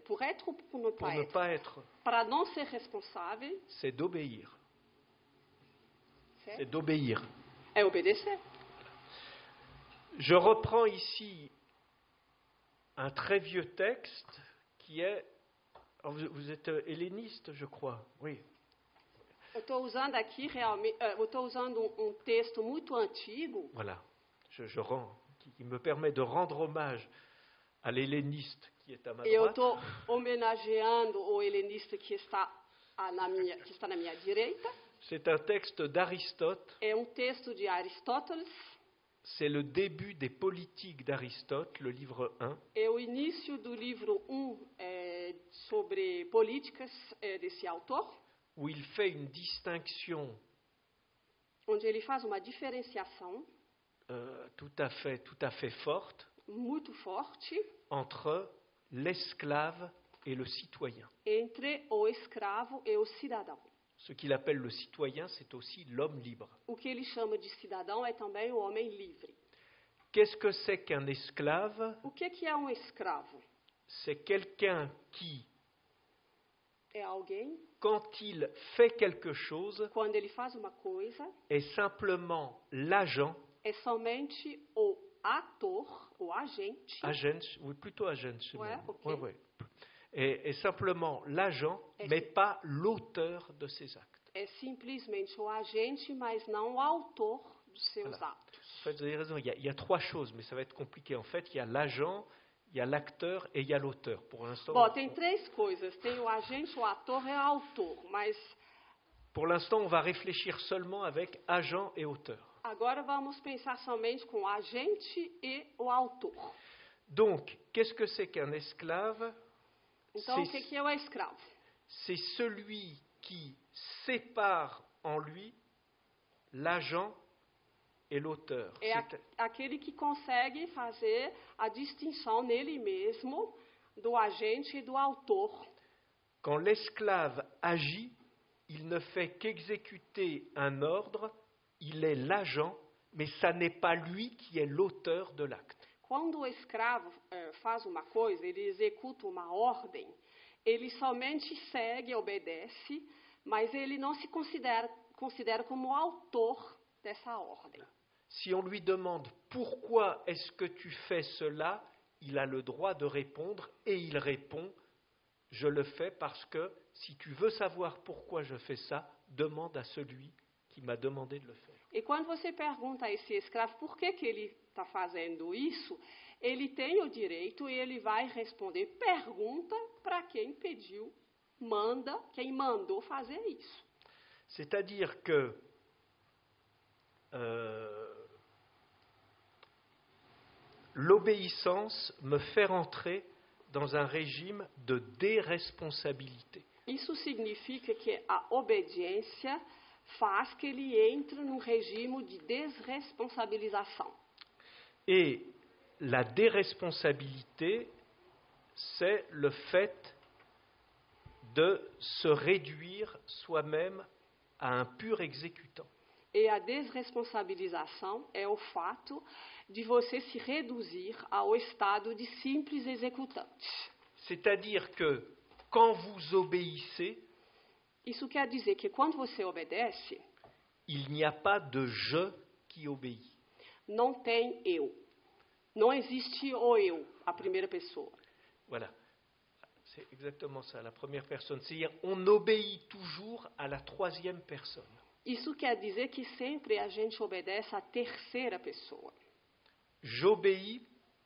pour être ou pour ne pour pas ne être, pas être, para não ser responsável, c'est d'obéir. C'est d'obéir. é obedecer. Je reprends ici un très vieux texte qui est... Alors vous êtes helléniste, je crois, oui. Eu estou usando aqui realmente, eu estou usando texto muito antigo. Voilà, je rends, qui me permet de rendre hommage à l'helléniste qui est à ma E eu droite. estou homenageando o helenista que está na minha direita. C'est un texte d'Aristote, É texto de Aristóteles. c'est le début des politiques d'Aristote, le livre 1. É o início do livro 1 sobre políticas desse autor, où il fait une distinction onde ele faz uma diferenciação tout à fait forte muito forte entre l'esclave et le citoyen. entre o escravo e o cidadão. Ce qu'il appelle le citoyen, c'est aussi l'homme libre. O que ele chama de cidadão é também o homem livre. Qu'est-ce que c'est qu'un esclave? O que é escravo? C'est quelqu'un qui, É alguém, quand il fait quelque chose, quando ele faz uma coisa, est simplement l'agent, é somente o ator, o agente, oui, plutôt agent, Ouais, ok. ouais. Est simplement l'agent, mais pas l'auteur de ses actes. é simplesmente o agente, mas não o autor dos seus Voilà. atos. En fait, vous avez raison, il y a trois choses, mais ça va être compliqué. En fait, il y a l'agent, il y a l'acteur et il y a l'auteur. Pour l'instant, Bom, tem três coisas. Tem o agente, o ator e o autor. Mas on va réfléchir seulement avec agent et auteur. agora vamos pensar somente com o agente e o autor. Donc, qu'est-ce que c'est qu'un esclave? Então, o que é o escravo? C'est celui qui sépare en lui l'agent et l'auteur. É aquele que consegue fazer a distinção nele mesmo do agente e do autor. Quand l'esclave agit, il ne fait qu'exécuter un ordre, il est l'agent, mais ça n'est pas lui qui est l'auteur de l'acte. Quando o escravo faz uma coisa, ele executa uma ordem, ele somente segue, obedece, mas ele não se considera como o autor dessa ordem. Si on lui demande pourquoi est-ce que tu fais cela, il a le droit de répondre et il répond je le fais parce que si tu veux savoir pourquoi je fais ça, demande à celui qui m'a demandé de le faire. E quando você pergunta a esse escravo por que ele está fazendo isso, ele tem o direito e ele vai responder, pergunta para quem pediu, quem mandou fazer isso. C'est-à-dire que l'obéissance me fait rentrer dans un régime de déresponsabilité. Isso significa que a obediência faz que ele entre num regime de desresponsabilização. Et la déresponsabilité, c'est le fait de se réduire soi-même à un pur exécutant. E a desresponsabilização é o fato de você se reduzir ao estado de simples executante. C'est-à-dire que quand vous obéissez, Isso quer dizer que quando você obedece, il n'y a pas de je qui obéit. não tem eu. Não existe o eu, a primeira pessoa. Voilà, c'est exactement ça, la première personne. C'est-à-dire on obéit toujours à la troisième personne. Isso quer dizer que sempre a gente obedece à terceira pessoa. J'obéis,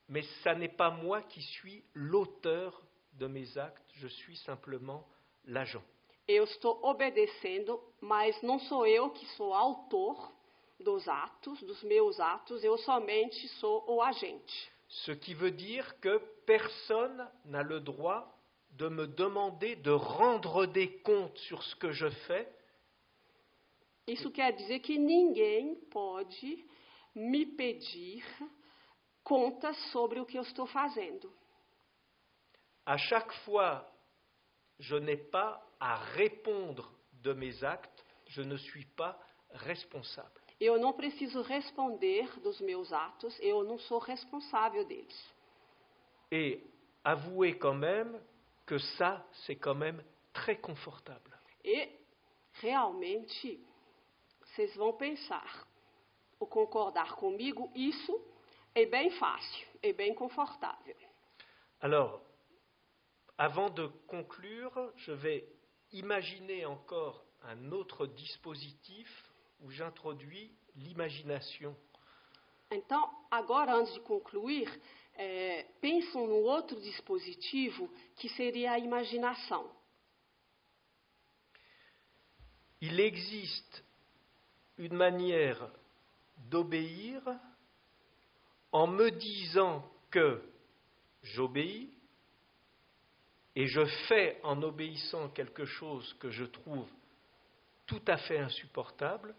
mais ça n'est pas moi qui suis l'auteur de mes actes, je suis simplement l'agent. Eu estou obedecendo, mas não sou eu que sou autor dos atos, dos meus atos, eu somente sou o agente. Ce qui veut dire que personne n'a le droit de me demander de rendre des comptes sur ce que je fais. Isso quer dizer que ninguém pode me pedir contas sobre o que eu estou fazendo. À chaque fois, je n'ai pas à répondre de mes actes, je ne suis pas responsable. Eu não preciso responder dos meus atos, eu não sou responsável deles. Et avouez quand même que ça, c'est quand même très confortable. E, realmente, vocês vão pensar, ou concordar comigo, isso é bem fácil, é bem confortável. Alors, avant de conclure, je vais imaginer encore un autre dispositif où j'introduis l'imagination. Então, agora, antes de concluir, pensam num outro dispositivo que seria a imaginação. Il existe une manière d'obéir en me disant que j'obéis et je fais en obéissant quelque chose que je trouve tout à fait insupportable.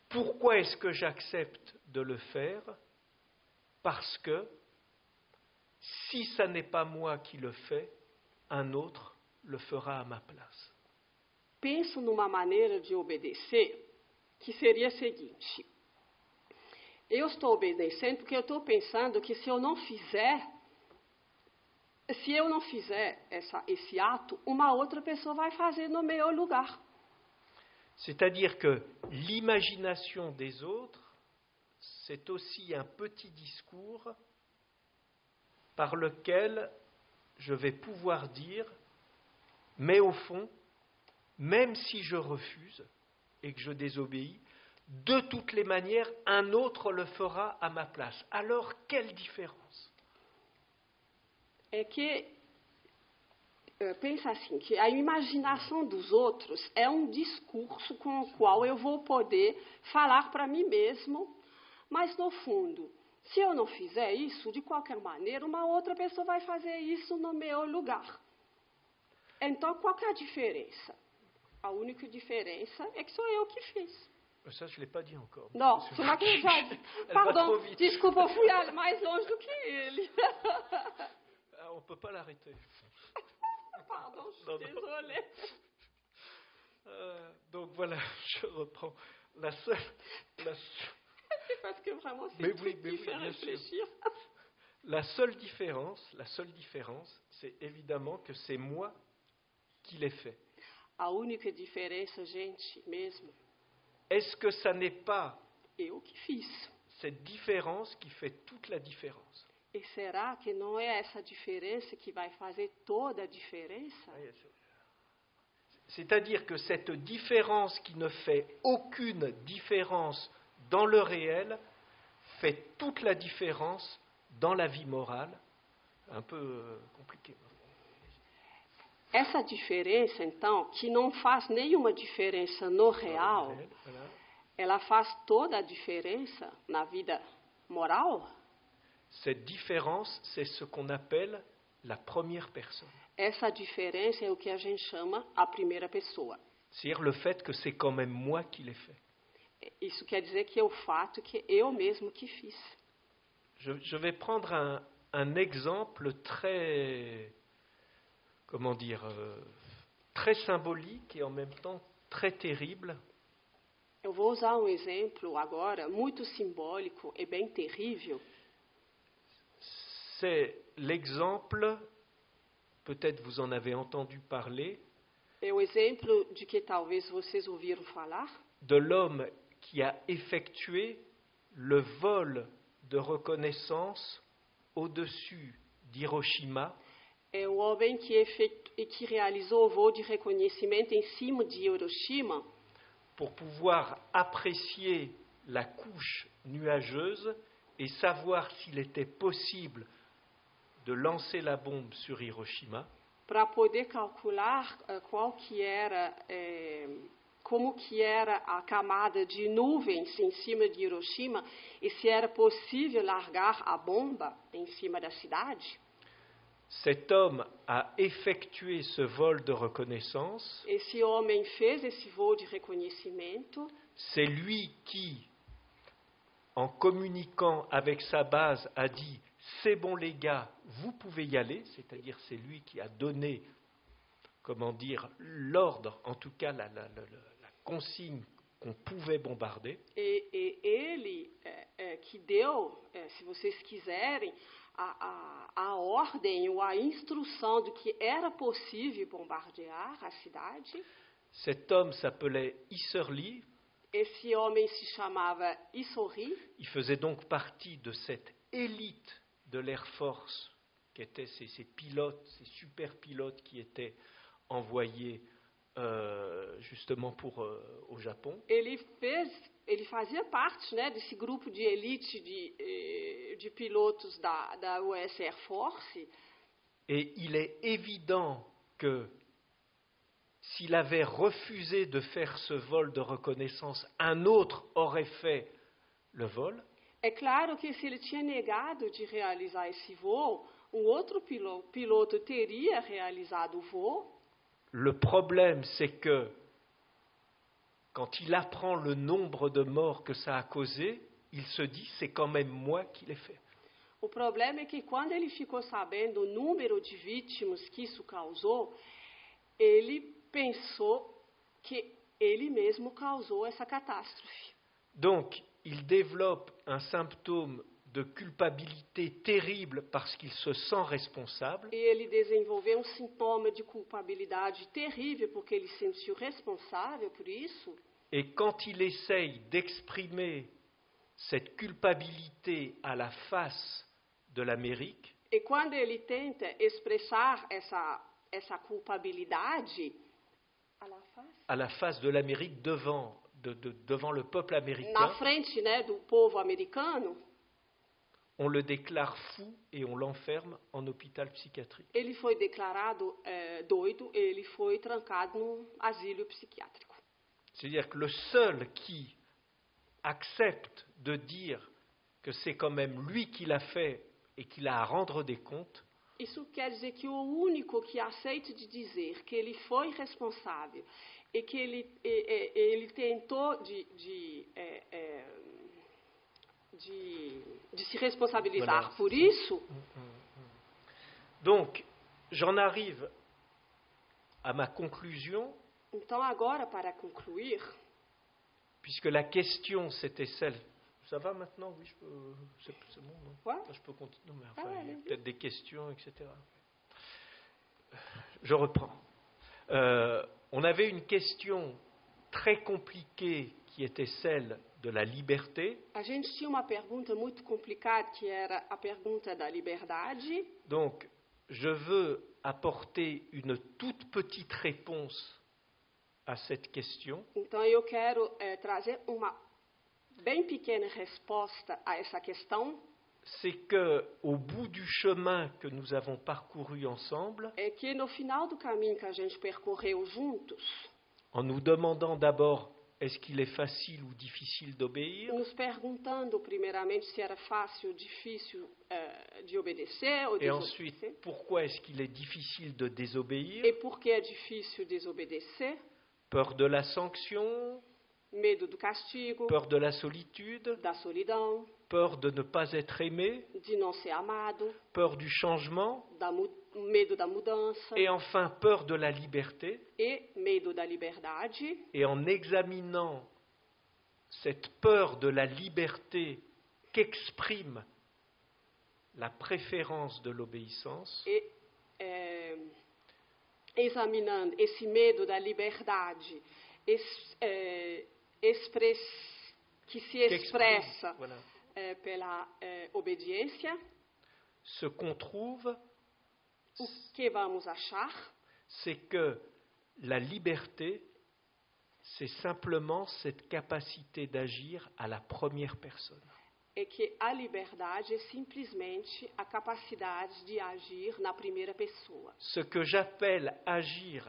Pourquoi est-ce que j'accepte de le faire? Parce que si ça n'est pas moi qui le fais, un autre le fera à ma place. Penso numa maneira de obedecer que seria a seguinte: eu estou obedecendo porque eu estou pensando que se eu não fizer esse ato, uma outra pessoa vai fazer no meu lugar. C'est-à-dire que l'imagination des autres, c'est aussi un petit discours par lequel je vais pouvoir dire, mais au fond, même si je refuse et que je désobéis, de toutes les manières, un autre le fera à ma place. Alors, quelle différence? É que pensa assim, que a imaginação dos outros é um discurso com o qual eu vou poder falar para mim mesmo, mas no fundo, se eu não fizer isso, de qualquer maneira, uma outra pessoa vai fazer isso no meu lugar. Então, qual que é a diferença? A única diferença é que sou eu que fiz. Ça, je ne l'ai pas dit encore. Não, você não acredita. Pardon, desculpa, eu fui mais longe do que ele. Ah, on ne peut pas l'arrêter. Pardon, je suis désolée. Donc voilà, je reprends. La seule Parce que vraiment, c'est mais tout qui oui, fait bien sûr. réfléchir. La seule différence, c'est évidemment que c'est moi qui l'ai fait. A única diferença, gente, mesmo, Est-ce que ça n'est pas eu que fiz. cette différence qui fait toute la différence? E será que não é essa diferença que vai fazer toda a diferença? C'est-à-dire que cette différence qui ne fait aucune différence dans le réel fait toute la différence dans la vie morale. Un peu compliqué. Essa diferença, então, que não faz nenhuma diferença no real, ela faz toda a diferença na vida moral? Cette différence, c'est ce qu'on appelle la première personne. Essa diferença é o que a gente chama a primeira pessoa. C'est-à-dire le fait que c'est quand même moi qui l'ai fait. Isso quer dizer que é o fato que eu mesmo que fiz. Je vais prendre un exemple très, comment dire, très symbolique et en même temps très terrible. Eu vou usar um exemplo agora muito simbólico e bem terrível. C'est l'exemple, peut-être vous en avez entendu parler, É o exemplo de que talvez vocês ouviram falar de l'homme qui a effectué le vol de reconnaissance au-dessus d'Hiroshima é o homem que realizou o voo de reconhecimento em cima de Hiroshima pour pouvoir apprécier la couche nuageuse et savoir s'il était possible de lancer la bombe sur Hiroshima. para poder calcular qual que era, como que era a camada de nuvens em cima de Hiroshima e se era possível largar a bomba em cima da cidade. Cet homme a effectué ce vol de reconnaissance. Esse homem fez esse voo de reconhecimento. C'est lui qui, en communiquant avec sa base, a dit « c'est bon les gars, vous pouvez y aller », c'est-à-dire c'est lui qui a donné, comment dire, l'ordre, en tout cas la consigne qu'on pouvait bombarder. E ele que deu, se vocês quiserem, a ordem ou a instrução de que era possível bombardear a cidade. Cet homme s'appelait Isserli. Esse homem se chamava Isserli. Il faisait donc partie de cette élite de l'Air Force, qui étaient ces pilotes, ces super pilotes qui étaient envoyés justement au Japon. Ele fazia parte, né, desse grupo de elite de pilotos da US Air Force. Et il est évident que s'il avait refusé de faire ce vol de reconnaissance, un autre aurait fait le vol. É claro que se ele tinha negado de realizar esse voo, um outro piloto teria realizado o voo. Le problème, c'est que quand il apprend le nombre de morts que ça a causé, il se dit c'est quand même moi qui l'ai fait. O problema é que quando ele ficou sabendo o número de vítimas que isso causou, ele pensou que ele mesmo causou essa catástrofe. Donc, il développe un symptôme de culpabilité terrible parce qu'il se sent responsable. E ele desenvolveu um sintoma de culpabilidade terrível porque ele se sentiu responsável por isso. Et quand il essaye d'exprimer cette culpabilité à la face de l'Amérique, E quando ele tenta expressar essa culpabilidade à la face de l'Amérique devant le peuple na américain, frente, né, do povo americano, on le déclare fou et on l'enferme en hôpital psychiatrique. ele foi declarado doido, ele foi trancado num asilo psiquiátrico. C'est-à-dire que le seul qui accepte de dire que c'est quand même lui qui l'a fait et qu'il a à rendre des comptes, Isso quer dizer que o único que aceita de dizer que ele foi responsável e que ele tentou de se responsabilizar Voilà. por isso. Donc, j'en arrive à ma conclusion, Então, agora, para concluir, puisque la question c'était celle. Ça va maintenant? Oui, c'est bon, non? Ouais. Je peux continuer, mais enfin, Ah, il y a allez-y. peut-être des questions, etc. Je reprends. On avait une question très compliquée qui était celle de la liberté. a gente tinha uma pergunta muito complicada, que era a pergunta da liberdade. Donc, je veux apporter une toute petite réponse à cette question. Então, eu quero trazer uma bem pequena resposta a essa questão. C'est que, au bout du chemin que nous avons parcouru ensemble, É que no final do caminho que a gente percorreu juntos, en nous demandant d'abord est-ce qu'il est facile ou difficile d'obéir? nos perguntando primeiramente se era fácil ou difícil de obedecer ou Et ensuite, desobedecer. pourquoi est-ce qu'il est difficile de désobéir? E por que é difícil desobedecer? Peur de la sanction, Medo do castigo, peur de la solitude, da solidão, peur de ne pas être aimé, de não ser amado, peur du changement, medo da mudança et enfin peur de la liberté. e medo da liberdade. Et en examinant cette peur de la liberté qu'exprime la préférence de l'obéissance, E examinando esse medo da liberdade que se expressa voilà, pela obediência, ce qu'on trouve, o que vamos achar? c'est que la liberté, c'est simplement cette capacité d'agir à la première personne. É que a liberdade é simplesmente a capacidade de agir na primeira pessoa. Ce que j'appelle agir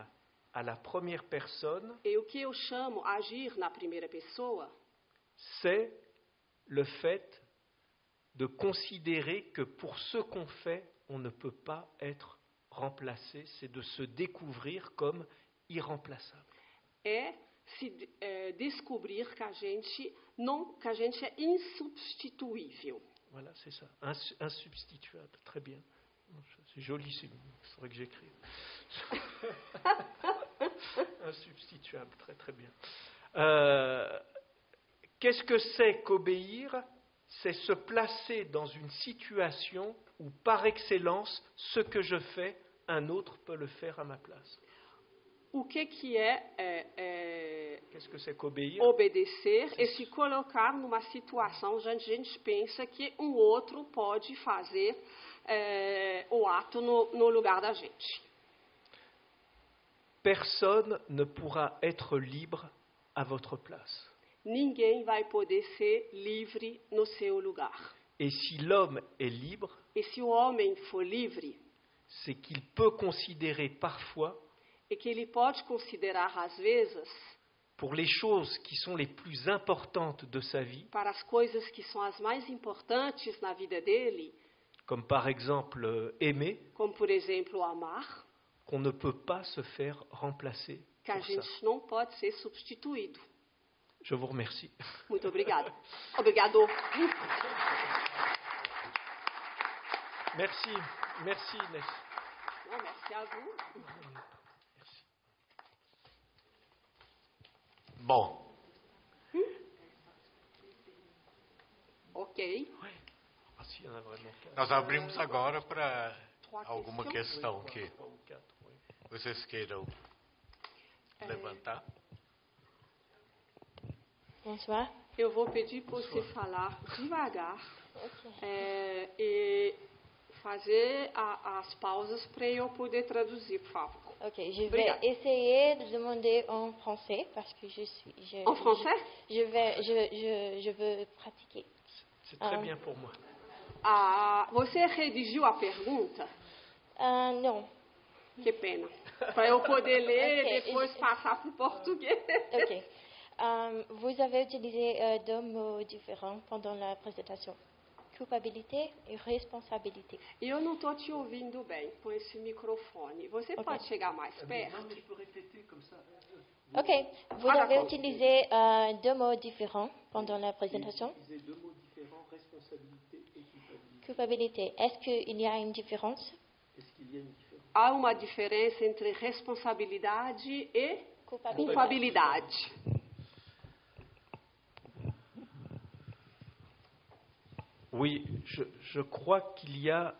à la première personne, E o que eu chamo agir na primeira pessoa c'est le fait de considérer que pour ce qu'on fait, on ne peut pas être remplacé, c'est de se découvrir comme irremplaçable. é descobrir que a gente é insubstituível. Voilà, c'est ça, insubstituable, très bien. C'est joli, il faudrait que j'écrive. Insubstituable, très très bien. Qu'est-ce que c'est qu'obéir? C'est se placer dans une situation où, par excellence, ce que je fais, un autre peut le faire à ma place. O que é Qu'est-ce que c'est qu'obéir? obedecer? É se colocar numa situação onde a gente pensa que um outro pode fazer o ato no lugar da gente. Personne ne pourra être libre à votre place. Ninguém vai poder ser livre no seu lugar. Et si l'homme est libre, E se o homem for livre, c'est qu'il peut considérer parfois, é que ele pode considerar, às vezes, pour les choses qui sont les plus importantes de sa vie, para as coisas que são as mais importantes na vida dele, comme par exemple aimer, como, por exemplo, amar, qu'on ne peut pas se faire remplacer que a pour ça. gente não pode ser substituído. Je vous remercie. Muito obrigada. Obrigado. Merci, merci Inès. Não, merci à vous. Bom, Ok. Ah, si, il y en a vraiment quatre. nós abrimos agora para Trois alguma questions. questão que Trois ou quatre, oui. vocês queiram levantar. Bonsoir. Eu vou pedir para você falar devagar Ok. e fazer as pausas para eu poder traduzir, por favor. Ok, je vais Obrigada. essayer de demander en français parce que En français? Je veux pratiquer. C'est très bien pour moi. Você redigiu a pergunta? Non. Que pena. Para eu poder ler Ok, e depois passar para o português. Ok. Vous avez utilisé deux mots différents pendant la présentation. Culpabilité et responsabilité. E eu não estou te ouvindo bem com esse microfone. Você Ok. pode chegar mais perto? je peux répéter comme ça. Ok. Vous Ah, avez d'accord. utilisé deux mots différents pendant la présentation. Utiliser deux mots différents, responsabilité et culpabilité. Culpabilité. Est-ce qu'il y a une différence? Est-ce qu'il y a une différence? Há uma diferença entre responsabilidade e culpabilidade. Oui, je crois qu'il y a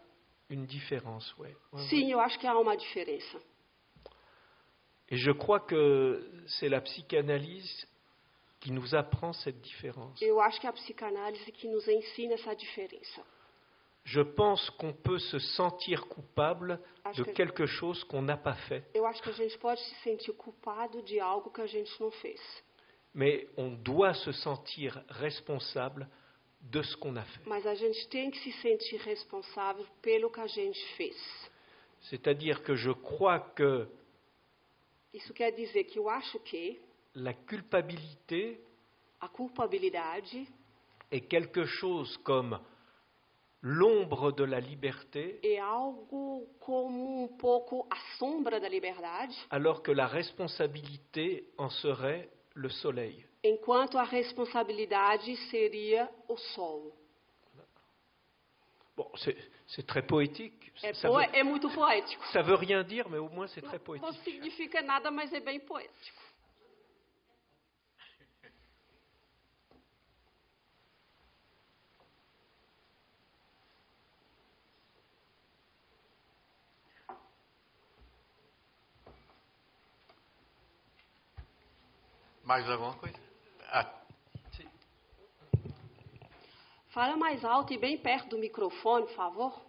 une différence, ouais. Sim, eu acho que há uma diferença. Et je crois que c'est la psychanalyse qui nous apprend cette différence. Eu acho que é a psicanálise que nos ensina essa diferença. Je pense qu'on peut se sentir coupable Acho de que- quelque chose qu'on n'a pas fait, Eu acho que a gente pode se sentir culpado de algo que a gente não fez. mais on doit se sentir responsable de ce qu'on a fait. Mas a gente tem que se sentir responsável pelo que a gente fez. C'est-à-dire que je crois que Isso quer dizer que eu acho que la culpabilité A culpabilidade est quelque chose comme l'ombre de la liberté, é algo como um pouco a sombra da liberdade, alors que la responsabilité en serait le soleil. enquanto a responsabilidade seria o sol. Bon, c'est très poétique. É muito poético. Ça veut rien dire, mais au moins c'est très Não poétique. significa nada, mas é bem poético. Mais alguma coisa? Ah, Fala mais alto e bem perto do microfone, por favor.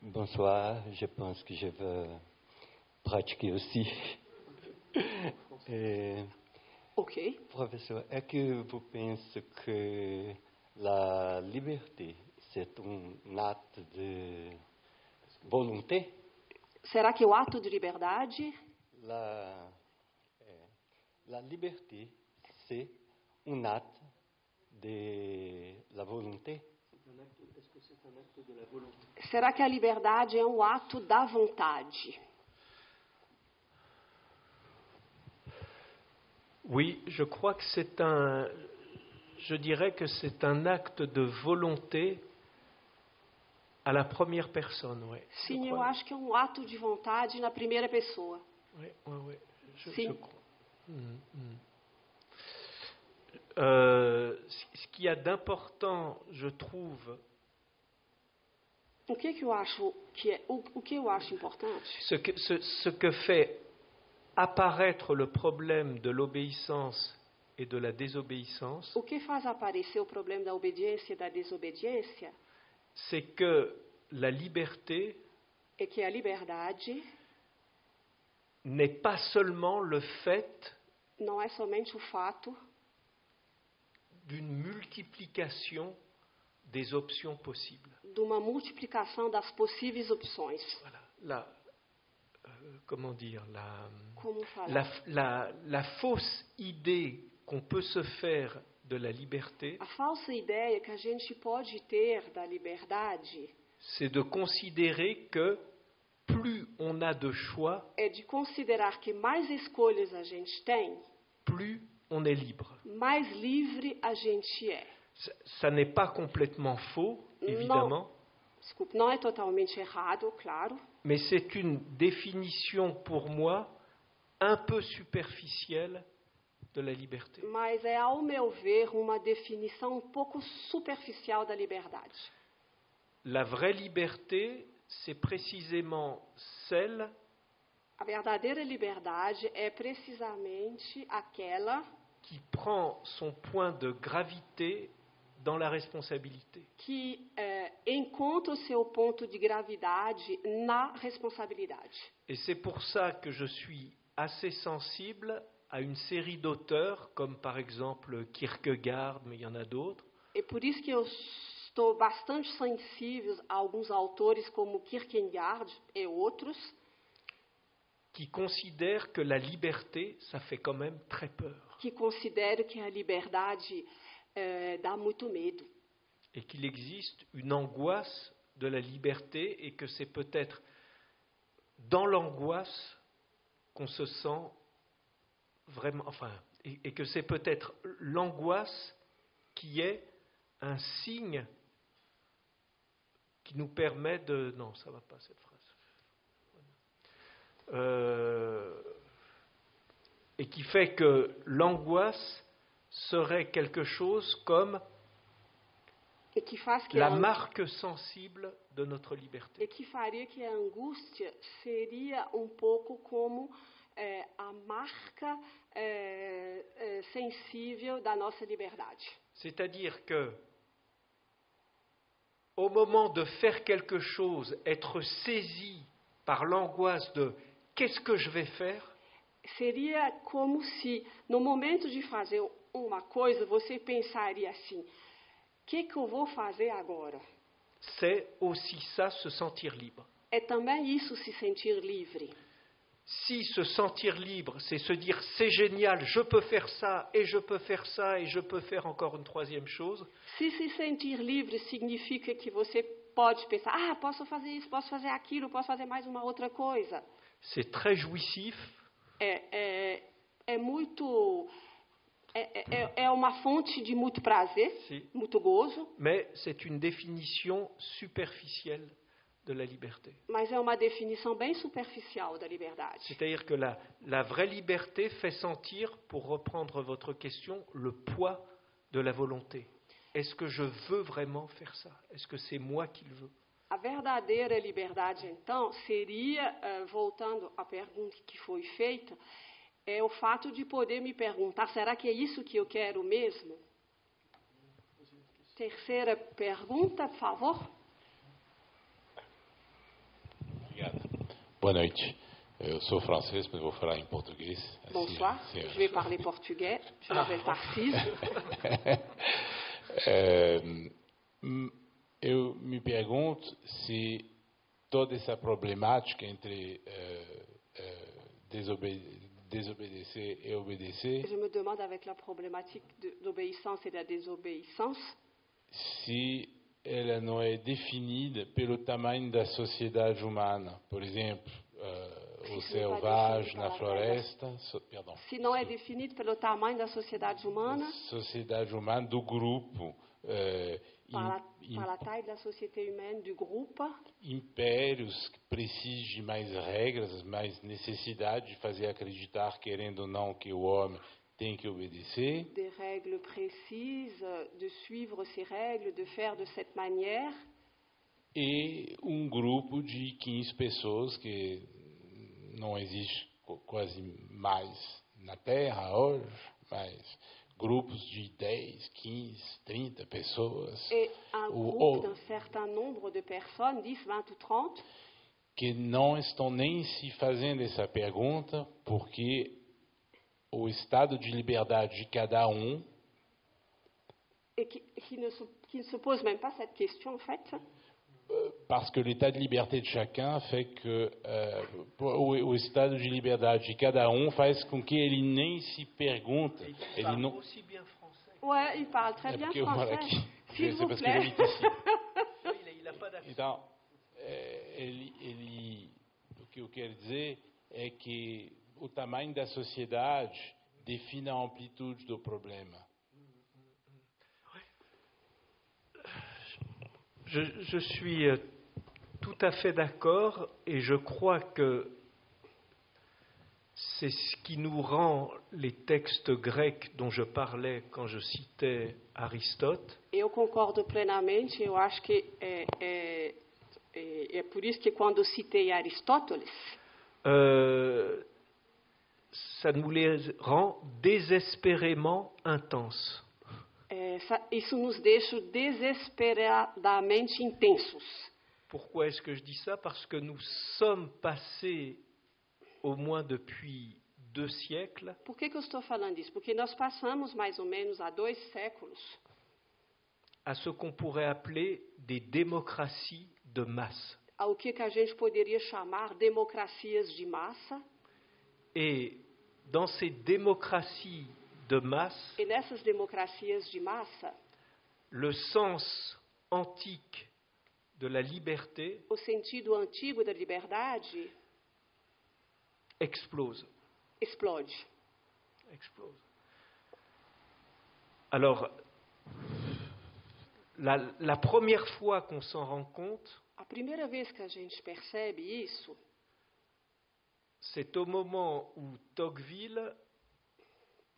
Bonsoir, je pense que je vais pratiquer aussi. Ok. Professeur, est-ce que vous pensez que la liberté, c'est un acte de volonté? Será que o ato de liberdade La liberté, c'est un acte de la volonté? Est-ce que c'est un acte de la volonté? Será que a liberdade é um ato da vontade? Oui, je crois que je dirais que c'est un acte de volonté à la première personne, oui. Sim, eu acho que é um ato de vontade na primeira pessoa. Oui, oui, oui. Sim. Je crois. Ce qu'il y a d'important, je trouve, O que eu acho que é o que eu acho importante? ce que fait apparaître le problème de l'obéissance et de la désobéissance, O que faz aparecer o problema da obediência e da desobediência c'est que la liberté é que a liberdade n'est pas seulement le fait não é somente o fato d'une multiplication des options possibles. de uma multiplicação das possíveis opções. Voilà. Comment dire, Como falar? la fausse idée qu'on peut se faire de la liberté, A falsa ideia que a gente pode ter da liberdade c'est de considérer que plus on a de choix, é de considerar que mais escolhas a gente tem, plus on est libre. mais livre a gente é. Ça n'est pas complètement faux, évidemment, Desculpe, não é totalmente errado, claro, mais c'est une définition pour moi un peu superficielle de la liberté. mas é, ao meu ver, uma definição um pouco superficial da liberdade. La vraie liberté, c'est précisément celle A verdadeira liberdade é precisamente aquela qui prend son point de gravité dans la responsabilité. que encontra o seu ponto de gravidade na responsabilidade. Et c'est pour ça que je suis assez sensible à une série d'auteurs, comme par exemple Kierkegaard, mais il y en a d'autres, É por isso que eu estou bastante sensível a alguns autores como Kierkegaard e outros, qui considèrent que la liberté, ça fait quand même très peur. que consideram que a liberdade dá muito medo. Et qu'il existe une angoisse de la liberté et que c'est peut-être dans l'angoisse qu'on se sent vraiment, et que c'est peut-être l'angoisse qui est un signe qui nous permet de... Non, ça ne va pas cette phrase. Et qui fait que l'angoisse serait quelque chose comme E que faz que la marque sensible de notre liberté. E que faria que a angústia seria um pouco como a marca sensível da nossa liberdade. C'est-à-dire que, au moment de faire quelque chose, être saisi par l'angoisse de qu'est-ce que je vais faire, seria como se, no momento de fazer uma coisa, você pensaria assim: o que eu vou fazer agora? c'est aussi ça, se sentir libre. É também isso, se sentir livre. Si se sentir libre, c'est se dire c'est génial, je peux faire ça, et je peux faire ça, et je peux faire encore une troisième chose, Se sentir livre significa que você pode pensar, posso fazer isso, posso fazer aquilo, posso fazer mais uma outra coisa. c'est très jouissif, É muito... É uma fonte de muito prazer, Sim. muito gozo, mais c'est une définition superficielle de la liberté. mas é uma definição bem superficial da liberdade. C'est-à-dire que la vraie liberté fait sentir, pour reprendre votre question, le poids de la volonté. Est-ce que je veux vraiment faire ça? Est-ce que c'est moi qui le veux? A verdadeira liberdade, então, seria, voltando à pergunta que foi feita, é o fato de poder me perguntar, será que é isso que eu quero mesmo? Terceira pergunta, por favor. Obrigado. Boa noite. Eu sou francês, mas vou falar em português. Bonsoir, je vais parler portugais. Je m'appelle Tarcise. Eu me pergunto se toda essa problemática entre desobedecer e obedecer, Je me demande, avec la problématique d'obéissance et de la désobéissance, se ela não é definida pelo tamanho da sociedade humana. Por exemplo, o selvagem na floresta, se não é definido pelo tamanho da sociedade humana, do grupo, par la taille de la société humaine, du groupe, impérios que precisam de mais regras, mais necessidade de fazer acreditar, querendo ou não, que o homem tem que obedecer. Des règles précises, de suivre ces règles, de faire de cette manière. E um grupo de 15 pessoas que não existe quase mais na Terra hoje, mas grupos de 10, 15, 30 pessoas. Et un groupe d'un certain nombre de personnes, 10, 20 ou 30, que não estão nem se fazendo essa pergunta, porque o estado de liberdade de cada et qui ne se posent même pas cette question en fait. Parce que l'état de liberté de chacun fait que o estado de liberdade de cada faz com que ele nem se pergunta. Il parle aussi bien français. Ouais, il parle très bien français. S'il vous parce que plaît. j'habite ici. Il n'a pas d'accent. Então, o que eu quero dizer é que o tamanho da sociedade define a amplitude do problema. Je suis tout à fait d'accord et je crois que c'est ce qui nous rend les textes grecs dont je parlais quand je citais Aristote. Eu concordo plenamente, eu acho que é por isso que quando eu citei Aristóteles, Ça nous les rend désespérément intenses. Isso nos deixa desesperadamente intensos. Pourquoi est-ce que je dis ça? Parce que nous sommes passés, au moins depuis 2 siècles, Por que eu estou falando isso? Porque nós passamos mais ou menos há 2 séculos à ce qu'on pourrait appeler des démocraties de masse. ao que a gente poderia chamar democracias de massa. Et dans ces démocraties de masse, E nessas democracias de massa, le sens antique de la liberté o sentido antigo da liberdade explose. explode. Explose. Alors, la première fois qu'on s'en rend compte, A primeira vez que a gente percebe isso c'est au moment où Tocqueville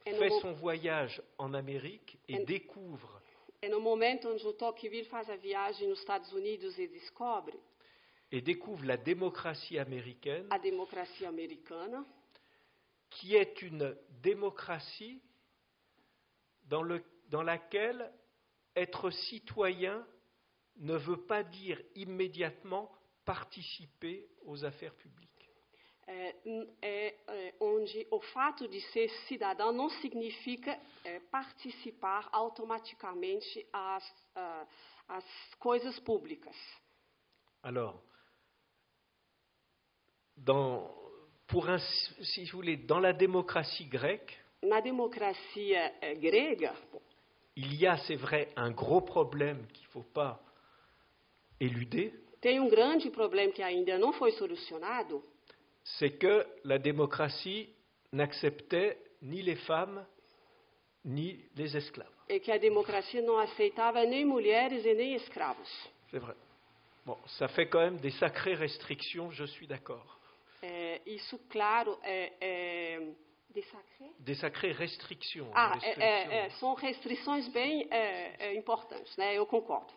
é fait no, son voyage en Amérique et Et- découvre é no momento onde o Tocqueville faz a viagem nos Estados Unidos e descobre la démocratie américaine, a democracia americana, qui est une démocratie dans laquelle être citoyen ne veut pas dire immédiatement participer aux affaires publiques. Onde o fato de ser cidadão não significa participar automaticamente às coisas públicas. Alors, si vous voulez, dans la démocratie grecque, Na democracia grega, il y a, c'est vrai, un gros problème qu'il ne faut pas éluder, tem grande problema que ainda não foi solucionado, c'est que la démocratie n'acceptait ni les femmes ni les esclaves. é que a democracia não aceitava nem mulheres e nem escravos. C'est vrai. Bon, ça fait quand même des sacrées restrictions, je suis d'accord. Isso, claro, Des sacrées restrictions. São restrições bem importantes, né? Eu concordo.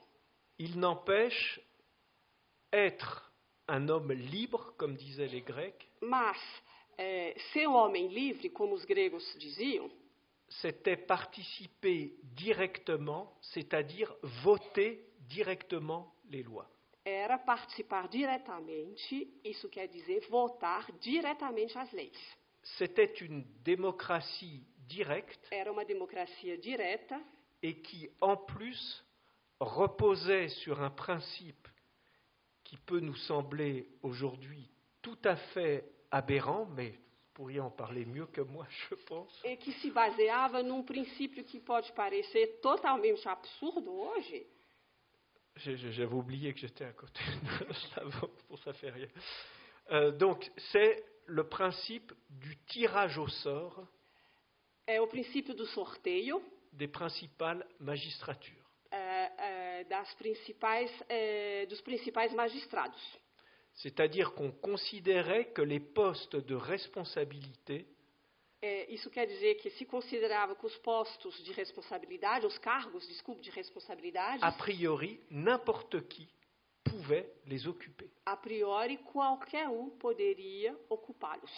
Il n'empêche, être un homme libre, comme disaient les Grecs, Mas ser homem livre, como os gregos diziam, c'était participer directement, c'est-à-dire voter directement les lois. era participar diretamente, isso quer dizer votar diretamente as leis. C'était une démocratie directe Era uma democracia direta et qui, en plus, reposait sur un principe qui peut nous sembler aujourd'hui tout à fait aberrant, mais vous pourriez en parler mieux que moi, je pense. e que se baseava num princípio que pode parecer totalmente absurdo hoje. J'avais oublié que j'étais à côté de la pour ça fait rien. Donc, c'est le principe du tirage au sort É o princípio do sorteio des principales magistratures. Dos principais magistrados. C'est-à-dire qu'on considérait que les postes de responsabilité Isso quer dizer que se considerava que os postos de responsabilidade, os cargos, desculpe, de responsabilidade, a priori, n'importe qui pouvait les occuper. a priori qualquer poderia ocupá-los.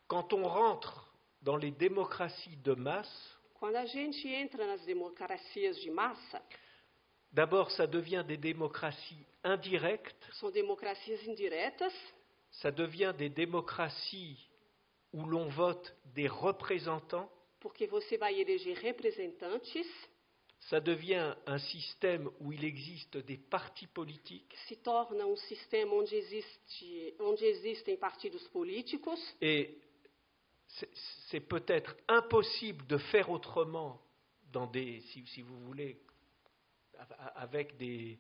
Quand on rentre dans les démocraties de masse, Quando a gente entra nas democracias de massa, d'abord ça devient des démocraties indirectes, são democracias indiretas, ça devient des démocraties où l'on vote des représentants, porque você vai eleger representantes, ça devient un système où il existe des partis politiques, se torna sistema onde existem partidos políticos, et c'est peut-être impossible de faire autrement dans si vous voulez, avec des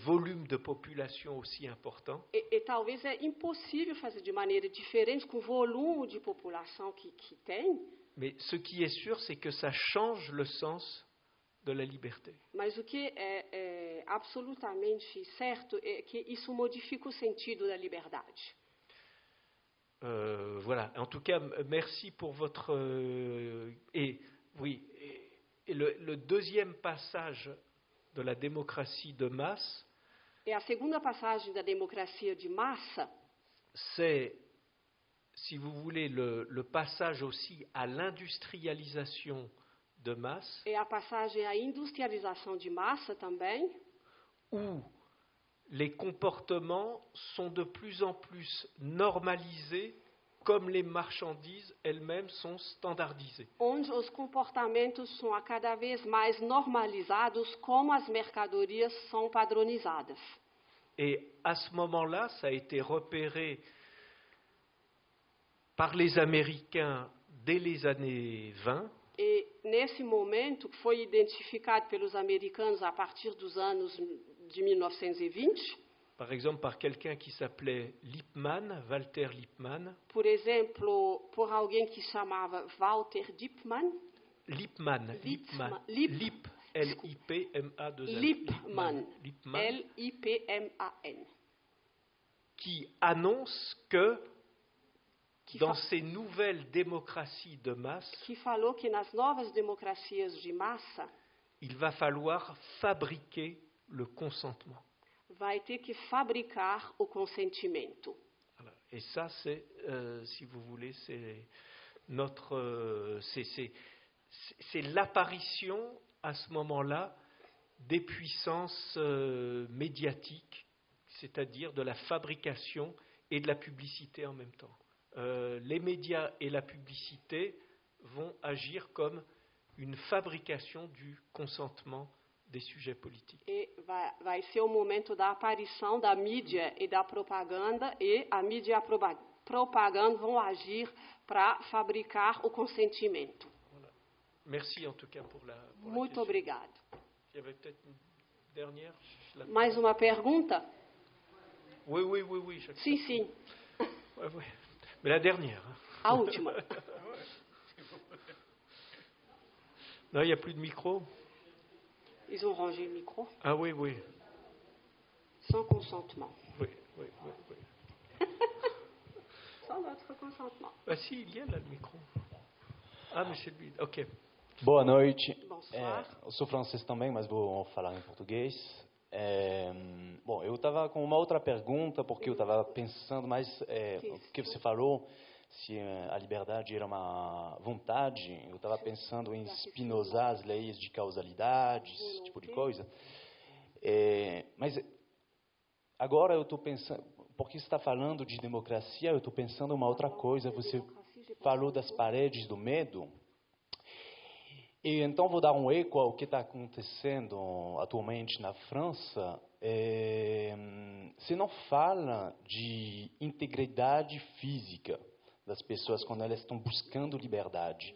volumes de population aussi importants. E talvez é impossível fazer de maneira diferente com o volume de população que tem, Mais ce qui est sûr, c'est que ça change le sens de la liberté. mas o que é absolutamente certo é que isso modifica o sentido da liberdade. Voilà. En tout cas, merci pour votre... et le deuxième passage de la démocratie de masse, E a segunda passagem da democracia de massa c'est, si vous voulez, le passage aussi à l'industrialisation de masse, é a passagem à industrialização de massa também, où les comportements sont de plus en plus normalisés comme les marchandises elles-mêmes sont standardisées. onde os comportamentos são a cada vez mais normalizados, como as mercadorias são padronizadas. Et à ce moment-là, ça a été repéré par les Américains dès les années 20, E nesse momento foi identificado pelos americanos a partir dos anos de 1920, par exemple par quelqu'un qui s'appelait Lippmann, Walter Lippmann. por exemplo, por alguém que chamava Walter Lippmann. Lippmann, L-I-P-M-A-2-N. Lippmann, Lippmann, L-I-P-M-A-N, qui annonce que dans ces nouvelles démocraties de masse, que falou que nas novas democracias de massa il va falloir fabriquer le consentement. vai ter que fabricar o consentimento. Voilà. Et ça, c'est, si vous voulez, c'est notre, c'est l'apparition à ce moment-là des puissances médiatiques, c'est-à-dire de la fabrication et de la publicité en même temps. Les médias et la publicité vont agir comme une fabrication du consentement des sujets politiques. E vai ser o momento da aparição da mídia e da propaganda, e a mídia e a propagando, vão agir para fabricar o consentimento. Merci en tout cas pour la Muito question. obrigado. Il y avait peut-être une dernière. Mais uma pergunta? Oui. j'accepte. Sim, sim. Ouais. Mais la dernière. hein. A última. Non, il n'y a plus de micro. Ils ont rangé le micro Ah oui. sans consentement. Oui. Sans notre consentement. Ah si, il y a là le micro. Ah, mais c'est lui. Ok. Boa noite. Bonsoir. Eu sou francês também, mas vou falar em português. Bom, eu estava com uma outra pergunta, porque eu estava pensando mais o que você falou, se a liberdade era uma vontade. Eu estava pensando em Spinoza, as leis de causalidade, esse tipo de coisa. Mas agora eu estou pensando, porque você está falando de democracia, eu estou pensando em uma outra coisa. Você falou das paredes do medo. E então vou dar um eco ao que está acontecendo atualmente na França. Você não fala de integridade física das pessoas quando elas estão buscando liberdade.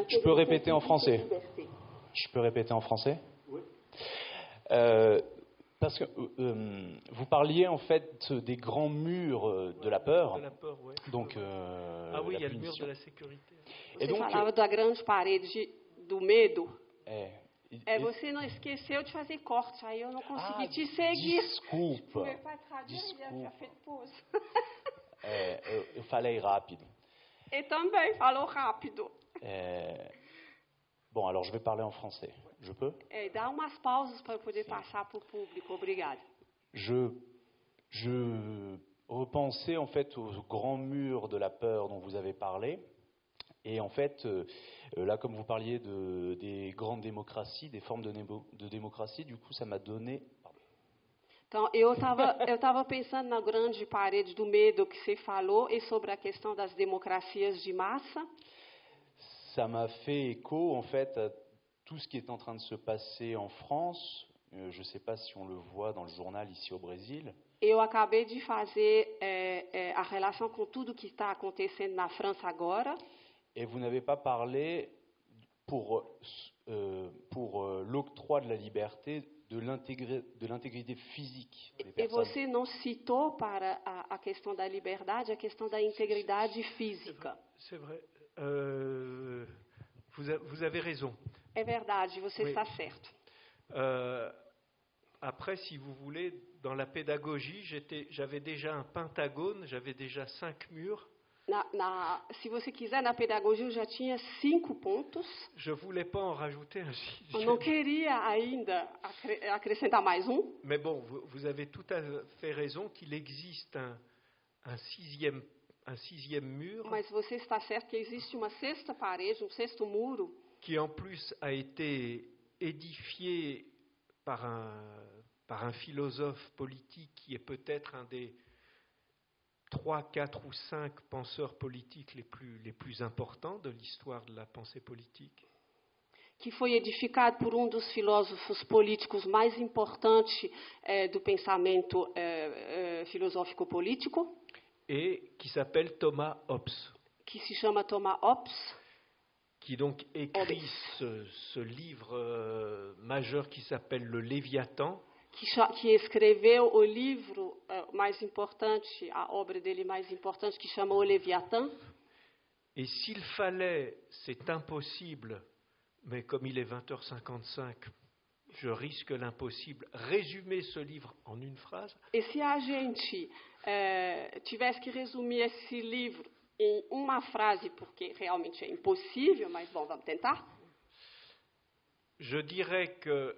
Je peux répéter en français? Je peux répéter en français? Oui. Parce que vous parliez en fait des grands murs de la peur. De la peur, oui. Donc, ah oui, il y a le mur de la sécurité. Você falava da grande parede do medo. Você não esqueceu de fazer corte, aí eu não consegui te seguir. Desculpa. Eu falei rápido. E também falou rápido. Bon, alors je vais parler en français. Je peux? Dá umas pausas para eu poder passar para o público. Obrigada. Je repensais en fait au grand mur de la peur dont vous avez parlé. Et en fait, là, comme vous parliez des grandes démocraties, des formes de démocratie, du coup, ça m'a donné... Então, eu estava pensando na grande parede do medo que você falou e sobre a questão das democracias de massa. Ça m'a fait écho, en fait, à tout ce qui est en train de se passer en France. Je ne sais pas si on le voit dans le journal ici au Brésil. Eu acabei de fazer a relação com tudo que está acontecendo na França agora. Et vous n'avez pas parlé pour l'octroi de la liberté, de l'intégrité physique des personnes. E você não citou para a questão da liberdade, a questão da integridade física. C'est vrai. Vous avez raison. É verdade, você está certo. Après, si vous voulez, dans la pédagogie, j'avais déjà un pentagone, j'avais déjà 5 murs. Se você quiser, na pedagogia eu já tinha 5 pontos. Je voulais pas en rajouter un sixième. Eu não queria ainda acrescentar mais um. Mais bon, vous avez tout à fait raison qu'il existe un sixième mur. Mas você está certo que existe uma sexta parede, um sexto muro. Qui en plus a été édifié par un philosophe politique qui est peut-être un des 3, 4 ou 5 penseurs politiques les plus importants de l'histoire de la pensée politique. Que foi edificado por dos filósofos políticos mais importantes do pensamento filosófico político. Et qui s'appelle Thomas Hobbes. Que se chama Thomas Hobbes. Qui donc écrit ce livre majeur qui s'appelle Le Léviathan. Que escreveu o livro mais importante, a obra dele mais importante, que chama O Leviatã. Et s'il fallait, c'est impossible, mais comme il est 20h55, je risque l'impossible, résumer ce livre en une phrase. E se a gente tivesse que resumir esse livro em uma frase, porque realmente é impossível, mas bom, vamos tentar. Je dirais que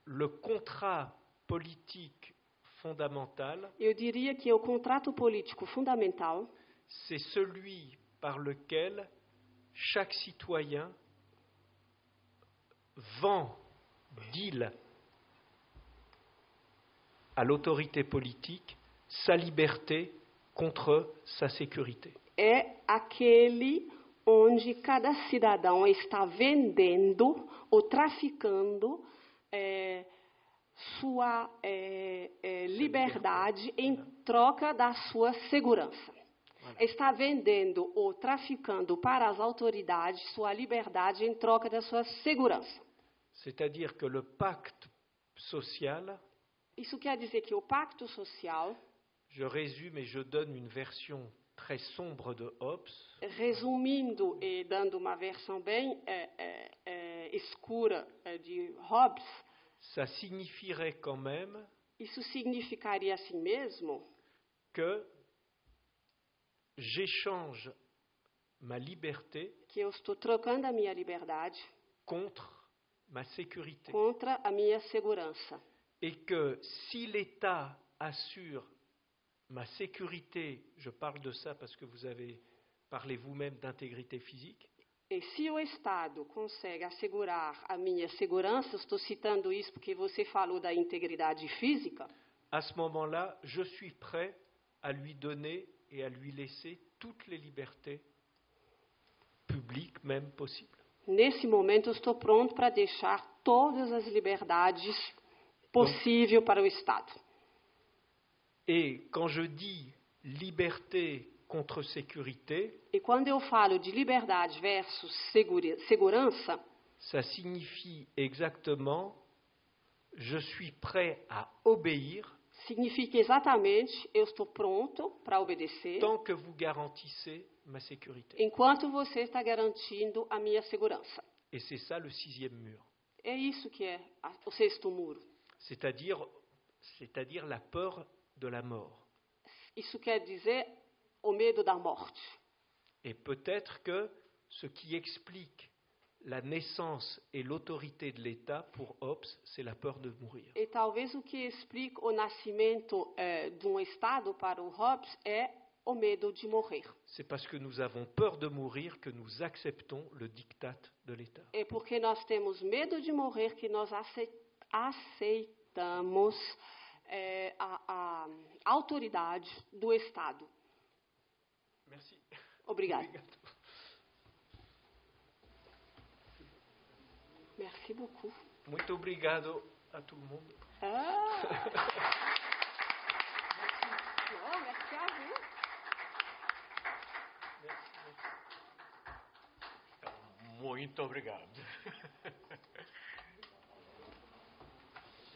le contrat politique fondamental, eu diria que o contrato político fundamental, c'est celui par lequel chaque citoyen vend, deal à l'autorité politique sa liberté contre sa sécurité. É aquele onde cada cidadão está vendendo ou traficando sua liberdade em troca da sua segurança. Está vendendo ou traficando para as autoridades sua liberdade em troca da sua segurança. C'est-à-dire que le pacte social, Isso quer dizer que o pacto social, je résume et je donne une version très sombre de Hobbes, resumindo e dando uma versão bem escura de Hobbes, ça signifierait quand même isso significaria assim mesmo que j'échange ma liberté que eu estou trocando a minha liberdade contre ma sécurité. contra a minha segurança. Et que si l'État assure ma sécurité, je parle de ça parce que vous avez parlé vous-même d'intégrité physique, E se o Estado consegue assegurar a minha segurança, eu estou citando isso porque você falou da integridade física, à ce moment-là, je suis prêt à lui donner et à lui laisser toutes les libertés publiques même possibles. nesse momento eu estou pronto para deixar todas as liberdades possíveis para o Estado. Et quand je dis liberté contre sécurité, E quando eu falo de liberdade versus segurança, ça signifie exactement je suis prêt à obéir significa exatamente eu estou pronto para obedecer tant que vous garantissez ma sécurité. enquanto você está garantindo a minha segurança. Et c'est ça le 6e mur. É isso que é o sexto muro. C'est-à-dire la peur de la mort. Isso quer dizer o medo da morte. Et peut-être que ce qui explique la naissance et l'autorité de l'État pour Hobbes, c'est la peur de mourir. E talvez o que explique o nascimento de um Estado para o Hobbes é o medo de morrer. C'est parce que nous avons peur de mourir que nous acceptons le diktat de l'État. É porque nós temos medo de morrer que nós aceitamos a autoridade do Estado. Merci. Obrigada. Obrigado. Merci beaucoup. Muito obrigado a todo mundo. Ah. Oh, merci à vous. Muito obrigado.